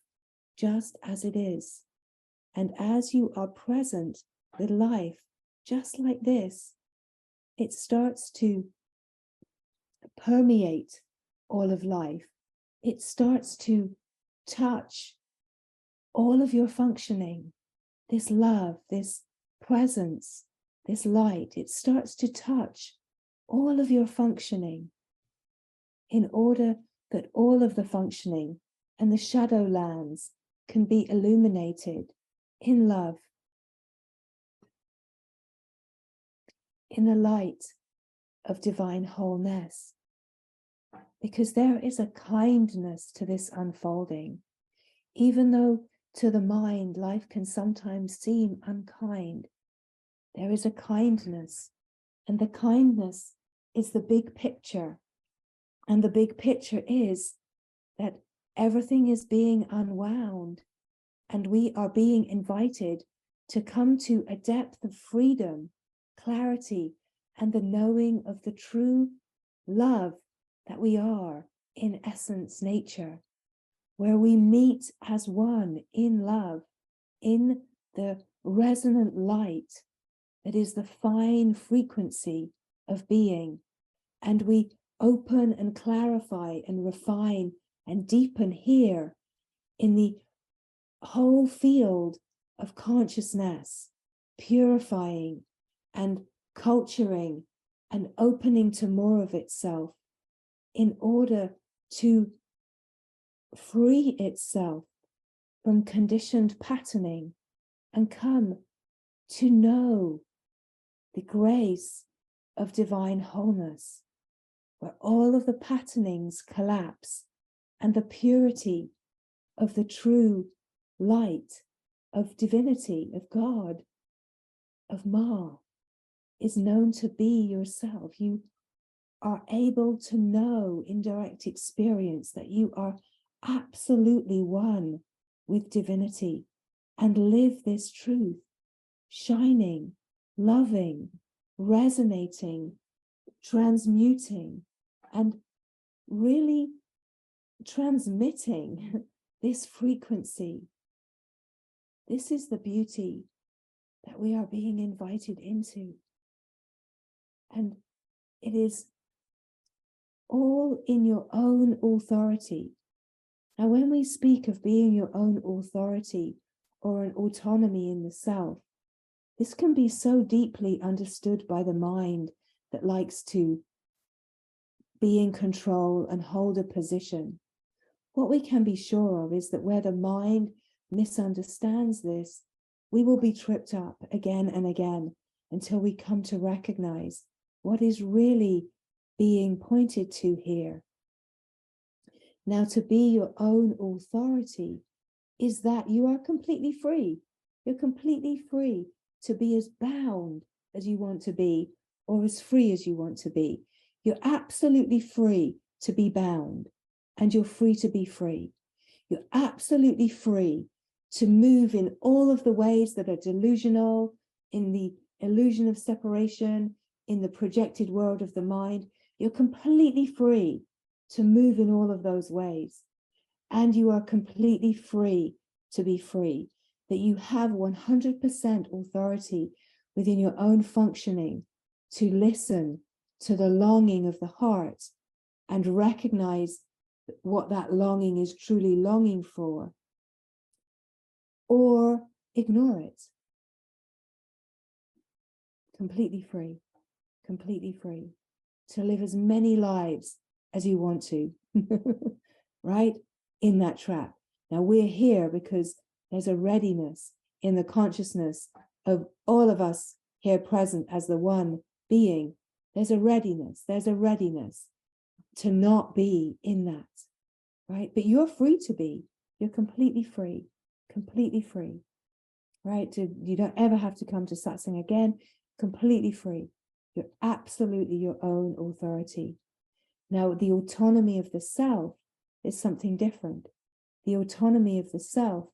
just as it is. And as you are present with life, just like this, it starts to permeate all of life. It starts to touch all of your functioning. This love, this presence, this light, it starts to touch all of your functioning in order that all of the functioning and the shadow lands can be illuminated in love, in the light of divine wholeness. Because there is a kindness to this unfolding, even though to the mind life can sometimes seem unkind. There is a kindness, and the kindness is the big picture. And the big picture is that everything is being unwound, and we are being invited to come to a depth of freedom, clarity, and the knowing of the true love that we are in essence nature, where we meet as one in love, in the resonant light that is the fine frequency of being, and we open and clarify and refine and deepen here in the whole field of consciousness, purifying and culturing and opening to more of itself in order to free itself from conditioned patterning and come to know the grace of divine wholeness, where all of the patternings collapse and the purity of the true light of divinity, of God, of Ma, is known to be yourself. You are able to know in direct experience that you are absolutely one with divinity and live this truth, shining, loving, resonating, transmuting, and really transmitting this frequency. This is the beauty that we are being invited into. And it is all in your own authority. Now, when we speak of being your own authority or an autonomy in the self, this can be so deeply understood by the mind that likes to be in control and hold a position. What we can be sure of is that where the mind misunderstands this, we will be tripped up again and again until we come to recognize what is really being pointed to here. Now, to be your own authority is that you are completely free. You're completely free to be as bound as you want to be, or as free as you want to be. You're absolutely free to be bound, and you're free to be free. You're absolutely free to move in all of the ways that are delusional, in the illusion of separation, in the projected world of the mind. You're completely free to move in all of those ways. And you are completely free to be free, that you have 100% authority within your own functioning to listen to the longing of the heart and recognize what that longing is truly longing for, or ignore it. Completely free to live as many lives as you want to, right? In that trap. Now we're here because there's a readiness in the consciousness of all of us here present as the one being. There's a readiness to not be in that, right? But you're free to be. You're completely free, right? You don't ever have to come to satsang again. Completely free. You're absolutely your own authority. Now, the autonomy of the self is something different. The autonomy of the self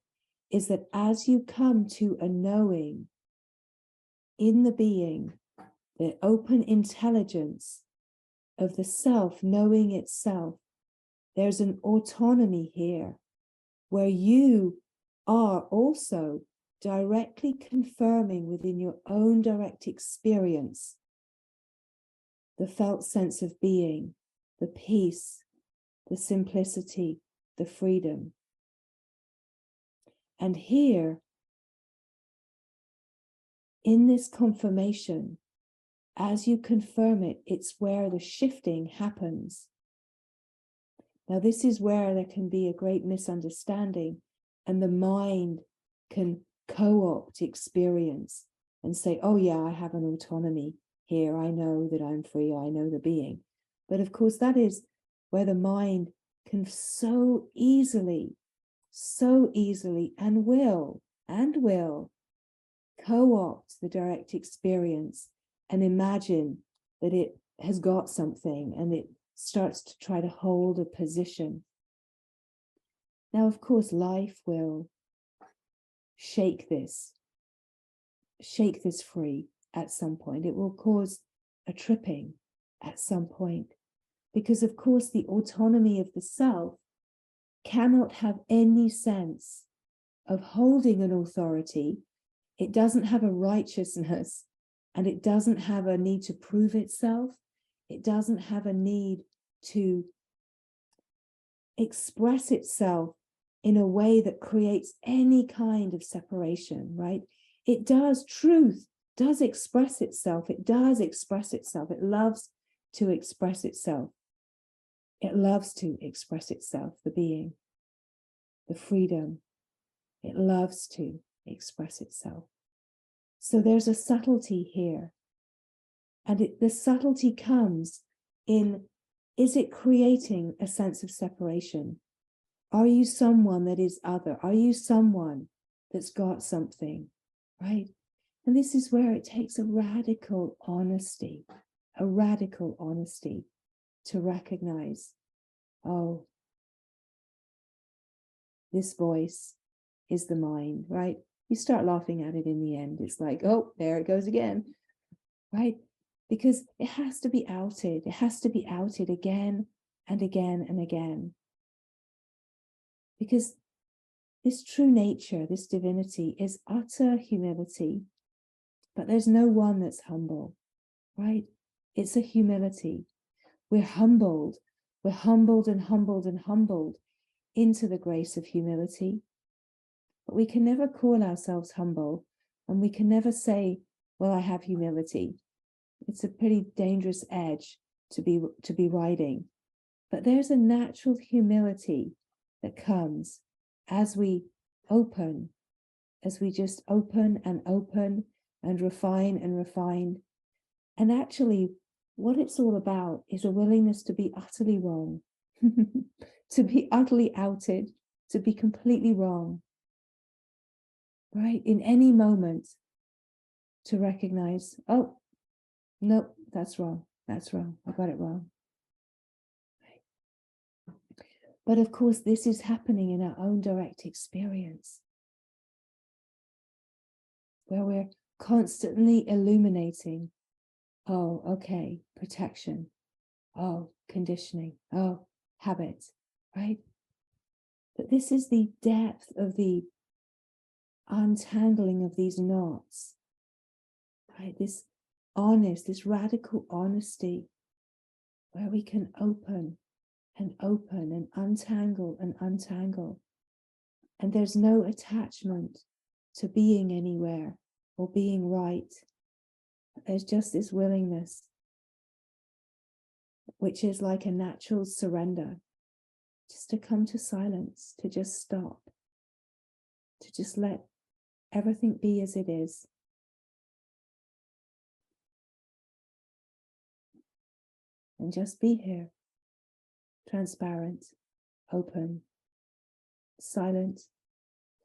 is that as you come to a knowing in the being, the open intelligence of the self knowing itself, there's an autonomy here where you are also directly confirming within your own direct experience the felt sense of being, the peace, the simplicity, the freedom. And here, in this confirmation, as you confirm it, it's where the shifting happens. Now, this is where there can be a great misunderstanding, and the mind can co-opt experience and say, oh yeah, I have an autonomy here. I know that I'm free. I know the being. But of course, that is where the mind can so easily and will co-opt the direct experience and imagine that it has got something, and it starts to try to hold a position. Now, of course, life will shake this free at some point. It will cause a tripping at some point, because of course the autonomy of the self cannot have any sense of holding an authority. It doesn't have a righteousness, and it doesn't have a need to prove itself. It doesn't have a need to express itself in a way that creates any kind of separation, right? It does, truth does express itself. It does express itself. It loves to express itself. It loves to express itself, the being, the freedom. It loves to express itself. So there's a subtlety here. And the subtlety comes in, is it creating a sense of separation? Are you someone that is other? Are you someone that's got something, right? And this is where it takes a radical honesty to recognize, oh, this voice is the mind, right? You start laughing at it in the end. It's like, oh, there it goes again, right? Because it has to be outed. It has to be outed again and again and again. Because this true nature, this divinity, is utter humility. But there's no one that's humble, right? It's a humility. We're humbled and humbled and humbled into the grace of humility. But we can never call ourselves humble, and we can never say, well, I have humility. It's a pretty dangerous edge to be riding. But there's a natural humility that comes as we open, as we just open and refine. And actually, what it's all about is a willingness to be utterly wrong. to be utterly outed, to be completely wrong, right? In any moment, to recognize, oh, no, that's wrong. That's wrong. I got it wrong. Right? But of course, this is happening in our own direct experience, where we're constantly illuminating, oh, okay, protection, oh, conditioning, oh, habit, right? But this is the depth of the untangling of these knots, right? This radical honesty, where we can open and open and untangle and untangle. And there's no attachment to being anywhere or being right. There's just this willingness, which is like a natural surrender, just to come to silence, to just stop, to just let everything be as it is. And just be here, transparent, open, silent,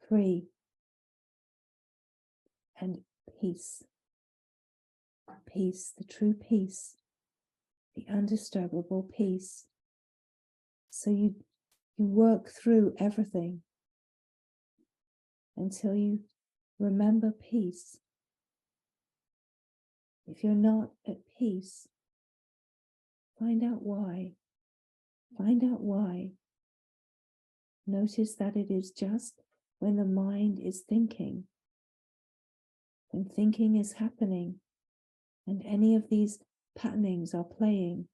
free, and peace. Peace, the true peace, the undisturbable peace. So you work through everything until you remember peace. If you're not at peace, find out why. Find out why. Notice that it is just when the mind is thinking, when thinking is happening, and any of these patternings are playing,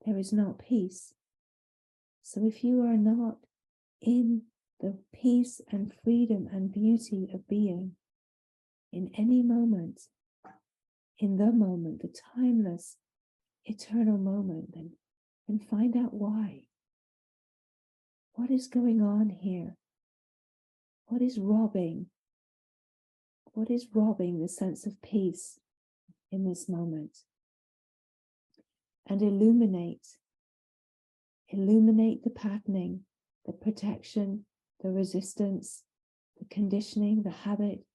there is not peace. So if you are not in the peace and freedom and beauty of being in any moment, in the moment, the timeless, eternal moment, then find out why. What is going on here? What is robbing? What is robbing the sense of peace in this moment? And illuminate the patterning, the protection, the resistance, the conditioning, the habit.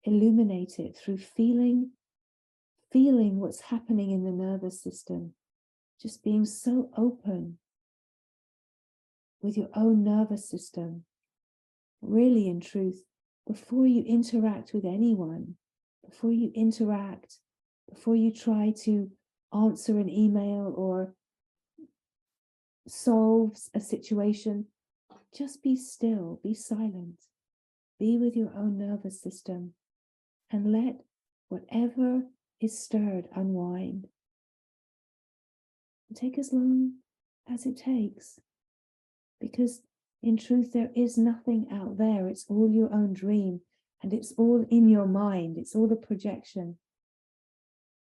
Illuminate it through feeling what's happening in the nervous system. Just being so open with your own nervous system. Really, in truth, before you interact with anyone, before you try to answer an email or solve a situation, just be still, be silent, be with your own nervous system, and let whatever is stirred unwind. And take as long as it takes, because in truth, there is nothing out there. It's all your own dream, and it's all in your mind. It's all a projection.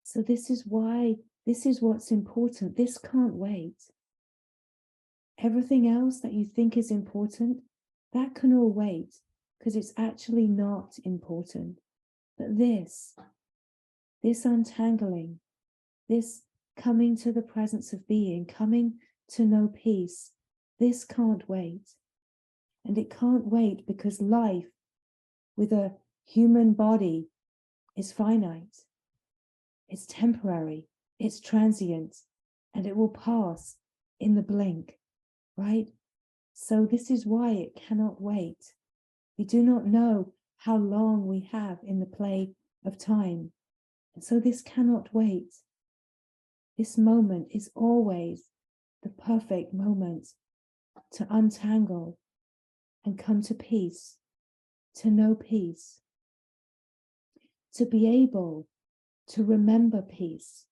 So this is what's important. This can't wait. Everything else that you think is important, that can all wait, because it's actually not important. But this untangling, this coming to the presence of being, coming to know peace, this can't wait. And it can't wait because life with a human body is finite, it's temporary, it's transient, and it will pass in the blink, right? So this is why it cannot wait. We do not know how long we have in the play of time. And so this cannot wait. This moment is always the perfect moment to untangle and come to peace, to know peace, to be able to remember peace,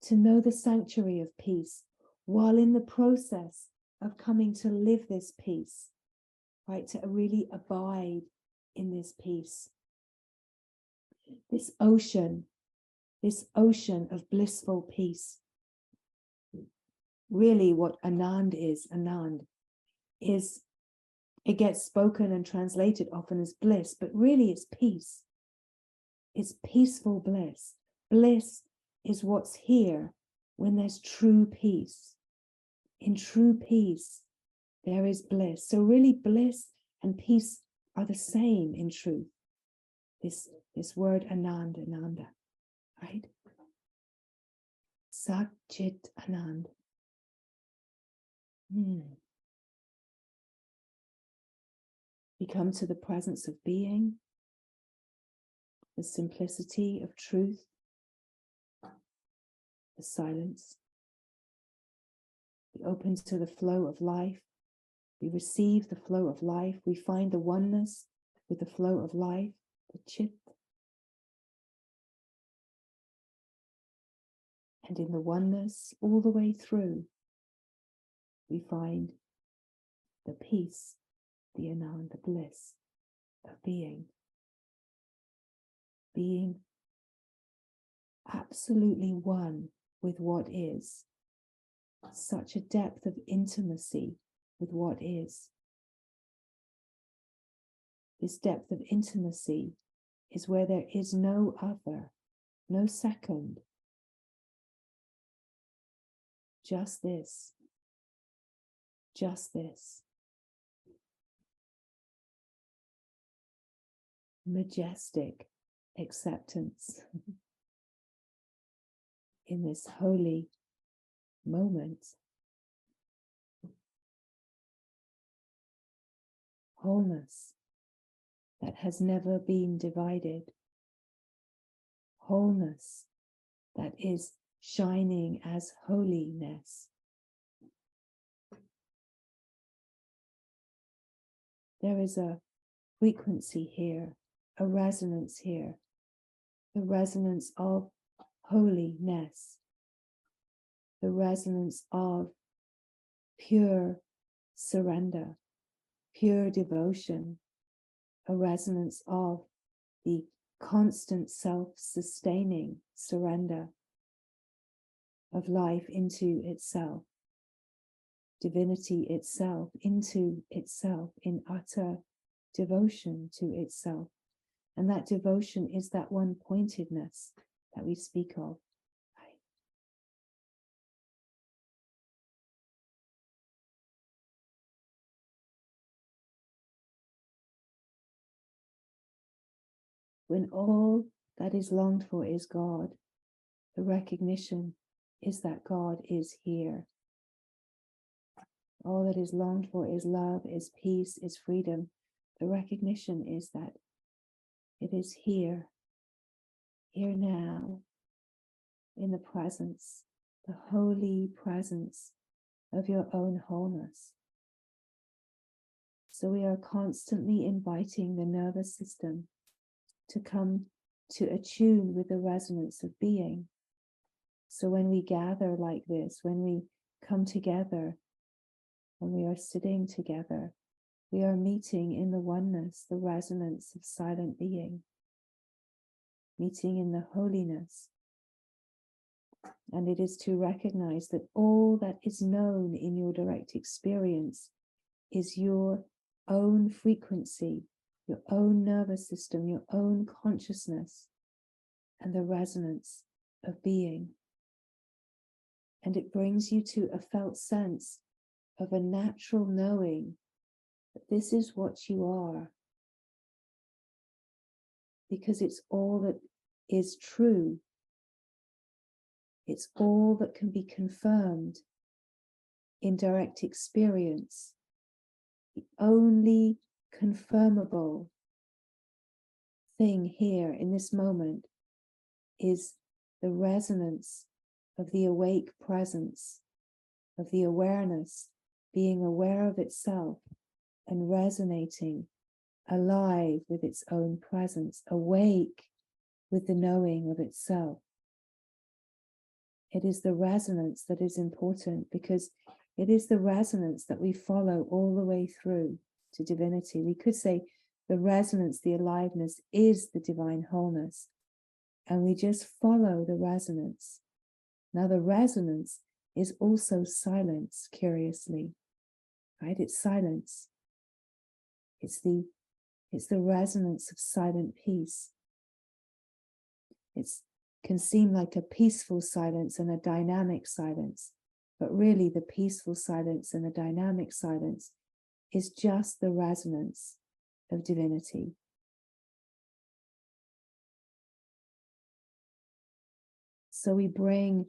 to know the sanctuary of peace, while in the process of coming to live this peace, right? To really abide in this peace. This ocean of blissful peace. Really what Anand is, it gets spoken and translated often as bliss, but really it's peace. It's peaceful bliss. Bliss is what's here when there's true peace. In true peace, There is bliss. So really bliss and peace are the same in truth. This word ananda, right? Sat Chit Anand. We come to the presence of being, the simplicity of truth, the silence. We open to the flow of life. We receive the flow of life. We find the oneness with the flow of life, the Chit. And in the oneness, all the way through, we find the peace, the Anand, the bliss of being. Being absolutely one with what is. Such a depth of intimacy with what is. This depth of intimacy is where there is no other, no second. Just this. Just this. Majestic acceptance in this holy moment. Wholeness that has never been divided. Wholeness that is shining as holiness. There is a frequency here, a resonance here, the resonance of holiness, the resonance of pure surrender, pure devotion, a resonance of the constant self-sustaining surrender of life into itself, divinity itself into itself in utter devotion to itself. And that devotion is that one-pointedness that we speak of. When all that is longed for is God, the recognition is that God is here. All that is longed for is love, is peace, is freedom. The recognition is that it is here now, in the presence, the holy presence of your own wholeness. So we are constantly inviting the nervous system to come to attune with the resonance of being. So when we gather like this, when we come together, when we are sitting together, we are meeting in the oneness, the resonance of silent being, meeting in the holiness. And it is to recognize that all that is known in your direct experience is your own frequency, your own nervous system, your own consciousness, and the resonance of being. And it brings you to a felt sense of a natural knowing that this is what you are, because it's all that is true. It's all that can be confirmed in direct experience. The only confirmable thing here in this moment is the resonance of the awake presence, of the awareness, being aware of itself and resonating, alive with its own presence, awake with the knowing of itself. It is the resonance that is important, because it is the resonance that we follow all the way through to divinity. We could say the resonance, the aliveness is the divine wholeness, and we just follow the resonance. Now the resonance is also silence, curiously, right? It's silence. It's the resonance of silent peace. It can seem like a peaceful silence and a dynamic silence, But really the peaceful silence and the dynamic silence is just the resonance of divinity. So we bring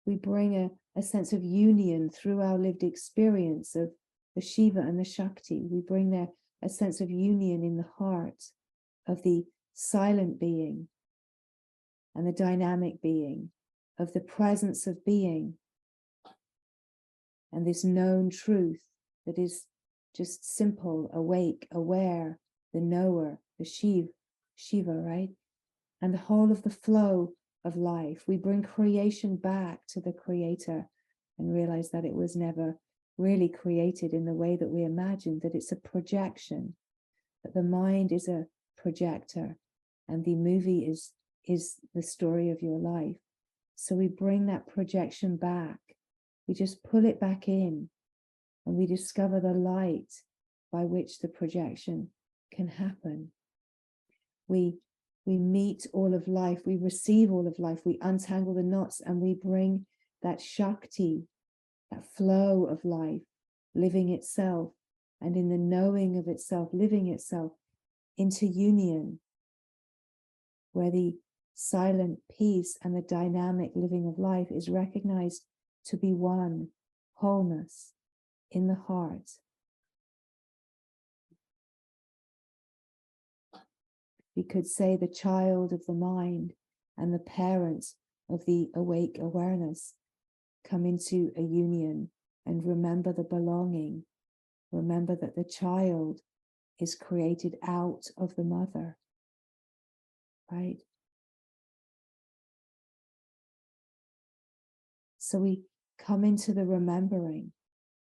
a sense of union through our lived experience of the Shiva and the Shakti. We bring there a sense of union in the heart of the silent being and the dynamic being, of the presence of being and this known truth that is just simple, awake, aware, the knower, the Shiva, right? And the whole of the flow of life. We bring creation back to the creator and realize that it was never really created in the way that we imagined, that it's a projection, that the mind is a projector and the movie is the story of your life. So we bring that projection back. We just pull it back in and we discover the light by which the projection can happen. We meet all of life, we receive all of life, we untangle the knots and we bring that Shakti, that flow of life, living itself and in the knowing of itself, living itself into union, where the silent peace and the dynamic living of life is recognized to be one, wholeness in the heart. We could say the child of the mind and the parent of the awake awareness come into a union and remember the belonging. Remember that the child is created out of the mother, right? So we come into the remembering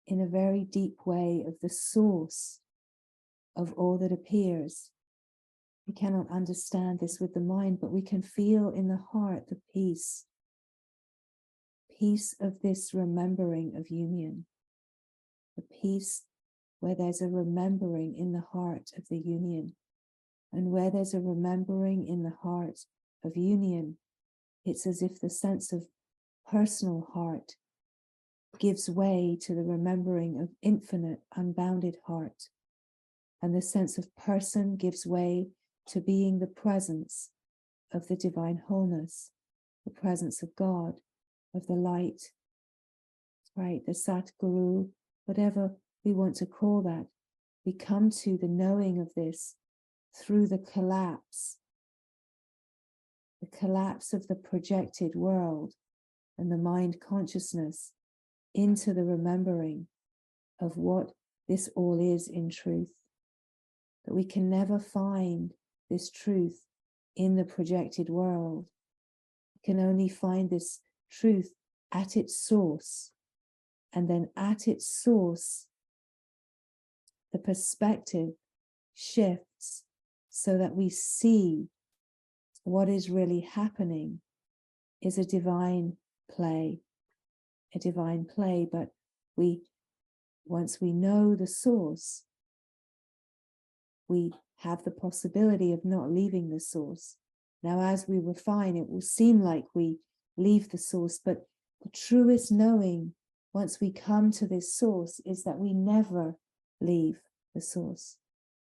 in a very deep way of the source of all that appears. We cannot understand this with the mind, but we can feel in the heart the peace of this remembering of union, the peace where there's a remembering in the heart of the union. And where there's a remembering in the heart of union, it's as if the sense of personal heart gives way to the remembering of infinite, unbounded heart. And the sense of person gives way to being the presence of the divine wholeness, the presence of God, of the light, right? The Satguru, whatever we want to call that. We come to the knowing of this through the collapse of the projected world and the mind consciousness into the remembering of what this all is in truth. That we can never find this truth in the projected world. We can only find this truth at its source. And then at its source, the perspective shifts so that we see what is really happening is a divine play, but once we know the source, we have the possibility of not leaving the source. Now, as we refine, it will seem like we leave the source, but the truest knowing, once we come to this source, is that we never leave the source.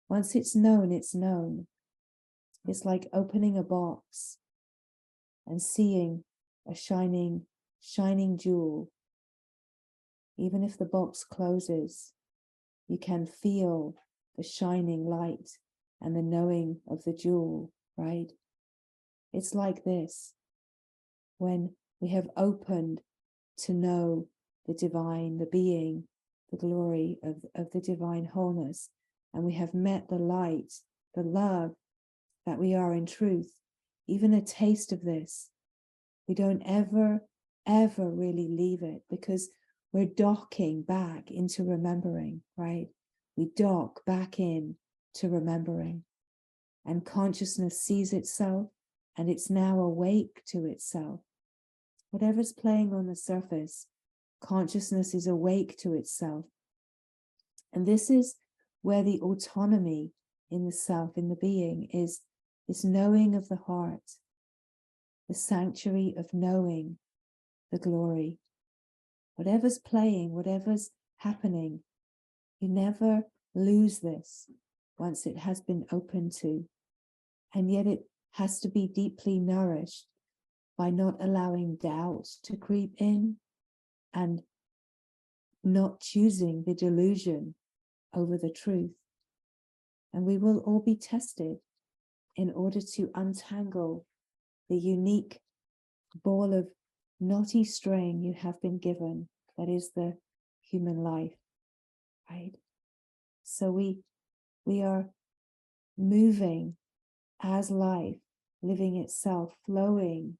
Once it's known, it's known. It's like opening a box and seeing a shining jewel. Even if the box closes, you can feel the shining light and the knowing of the jewel, right? It's like this. When we have opened to know the divine, the being, the glory of the divine wholeness, and we have met the light, the love that we are in truth, even a taste of this, we don't ever really leave it, because we're docking back into remembering, right? We dock back in to remembering, and consciousness sees itself and it's now awake to itself. Whatever's playing on the surface, consciousness is awake to itself. And this is where the autonomy in the self, in the being, is this knowing of the heart, the sanctuary of knowing the glory. whatever's playing, whatever's happening, you never lose this once it has been opened to. And yet it has to be deeply nourished by not allowing doubt to creep in and not choosing the delusion over the truth. And we will all be tested in order to untangle the unique ball of knotty string you have been given, that is the human life, right? So we are moving as life, living itself, flowing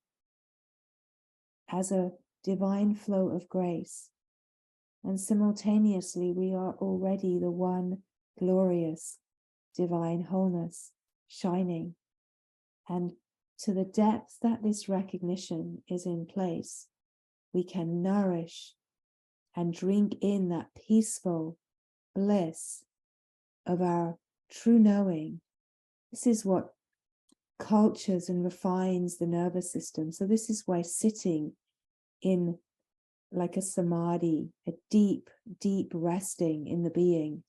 as a divine flow of grace. And simultaneously, we are already the one glorious divine wholeness shining. And to the depth that this recognition is in place, we can nourish and drink in that peaceful bliss of our true knowing. This is what cultures and refines the nervous system. So this is why sitting in like a samadhi, a deep, deep resting in the being,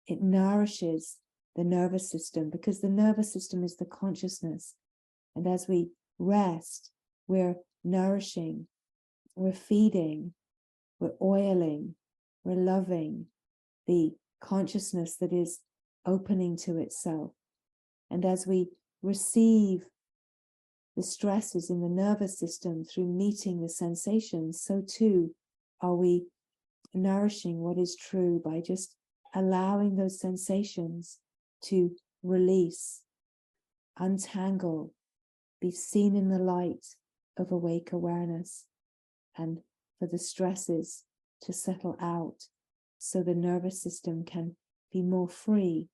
it nourishes the nervous system, because the nervous system is the consciousness. And as we rest, we're nourishing, we're feeding, we're oiling, we're loving the consciousness that is opening to itself. And as we receive the stresses in the nervous system through meeting the sensations, so too are we nourishing what is true by just allowing those sensations to release, untangle, be seen in the light of awake awareness, and for the stresses to settle out so the nervous system can be more free.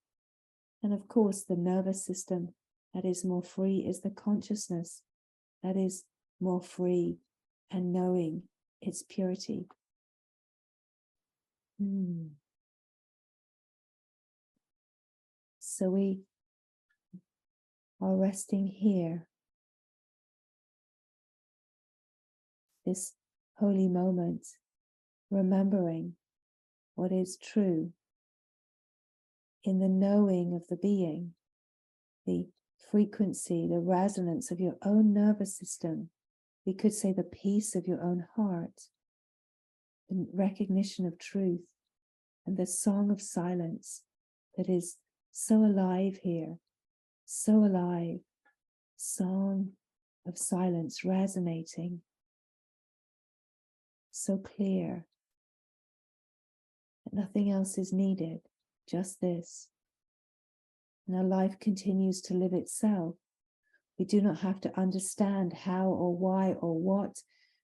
And of course, the nervous system that is more free is the consciousness that is more free and knowing its purity. So we are resting here, this holy moment, remembering what is true in the knowing of the being, the frequency, the resonance of your own nervous system. We could say the peace of your own heart, the recognition of truth, and the song of silence that is so alive here, so alive, song of silence resonating, so clear that nothing else is needed, just this. And our life continues to live itself. We do not have to understand how or why or what,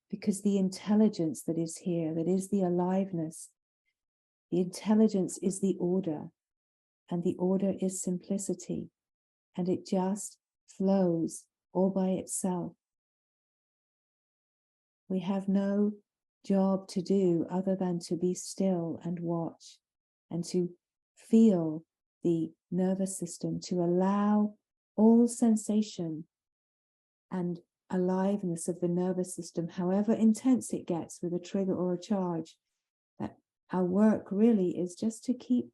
because the intelligence that is here, that is the aliveness, the intelligence is the order, and the order is simplicity, and it just flows all by itself. We have no job to do other than to be still and watch, and to feel the nervous system, to allow all sensation and aliveness of the nervous system, however intense it gets with a trigger or a charge. That our work really is just to keep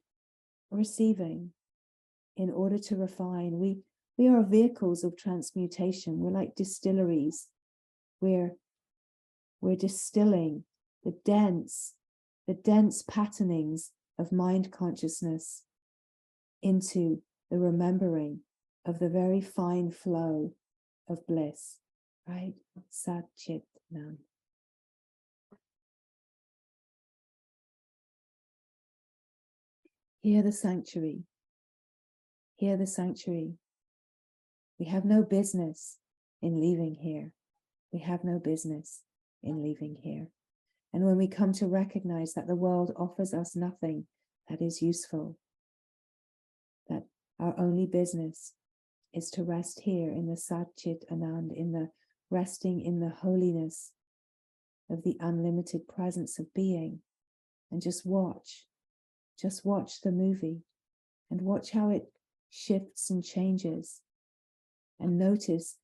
receiving in order to refine. We are vehicles of transmutation. We're like distilleries. We're distilling the dense patternings of mind consciousness into the remembering of the very fine flow of bliss, right? Sat Chit Nam. Hear the sanctuary. Hear the sanctuary. We have no business in leaving here. We have no business in leaving here. And when we come to recognize that the world offers us nothing that is useful, that our only business is to rest here in the Sat Chit Anand, in the resting in the holiness of the unlimited presence of being, and just watch the movie, and watch how it shifts and changes, and notice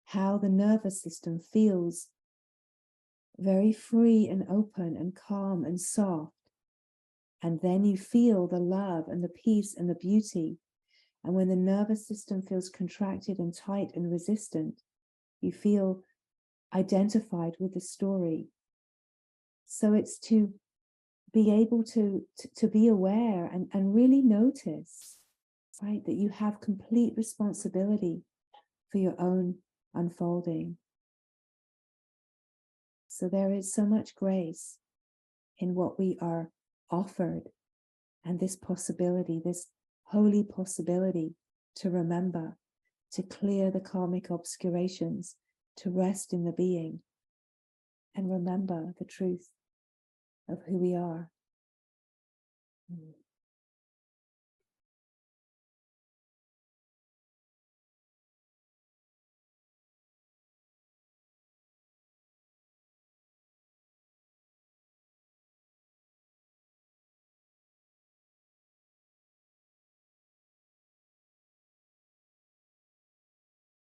how the nervous system feels very free and open and calm and soft. And then you feel the love and the peace and the beauty. And when the nervous system feels contracted and tight and resistant, you feel identified with the story. So it's to be able to be aware and really notice, right, that you have complete responsibility for your own unfolding. So there is so much grace in what we are offered, and this possibility, this holy possibility to remember, to clear the karmic obscurations, to rest in the being, and remember the truth of who we are.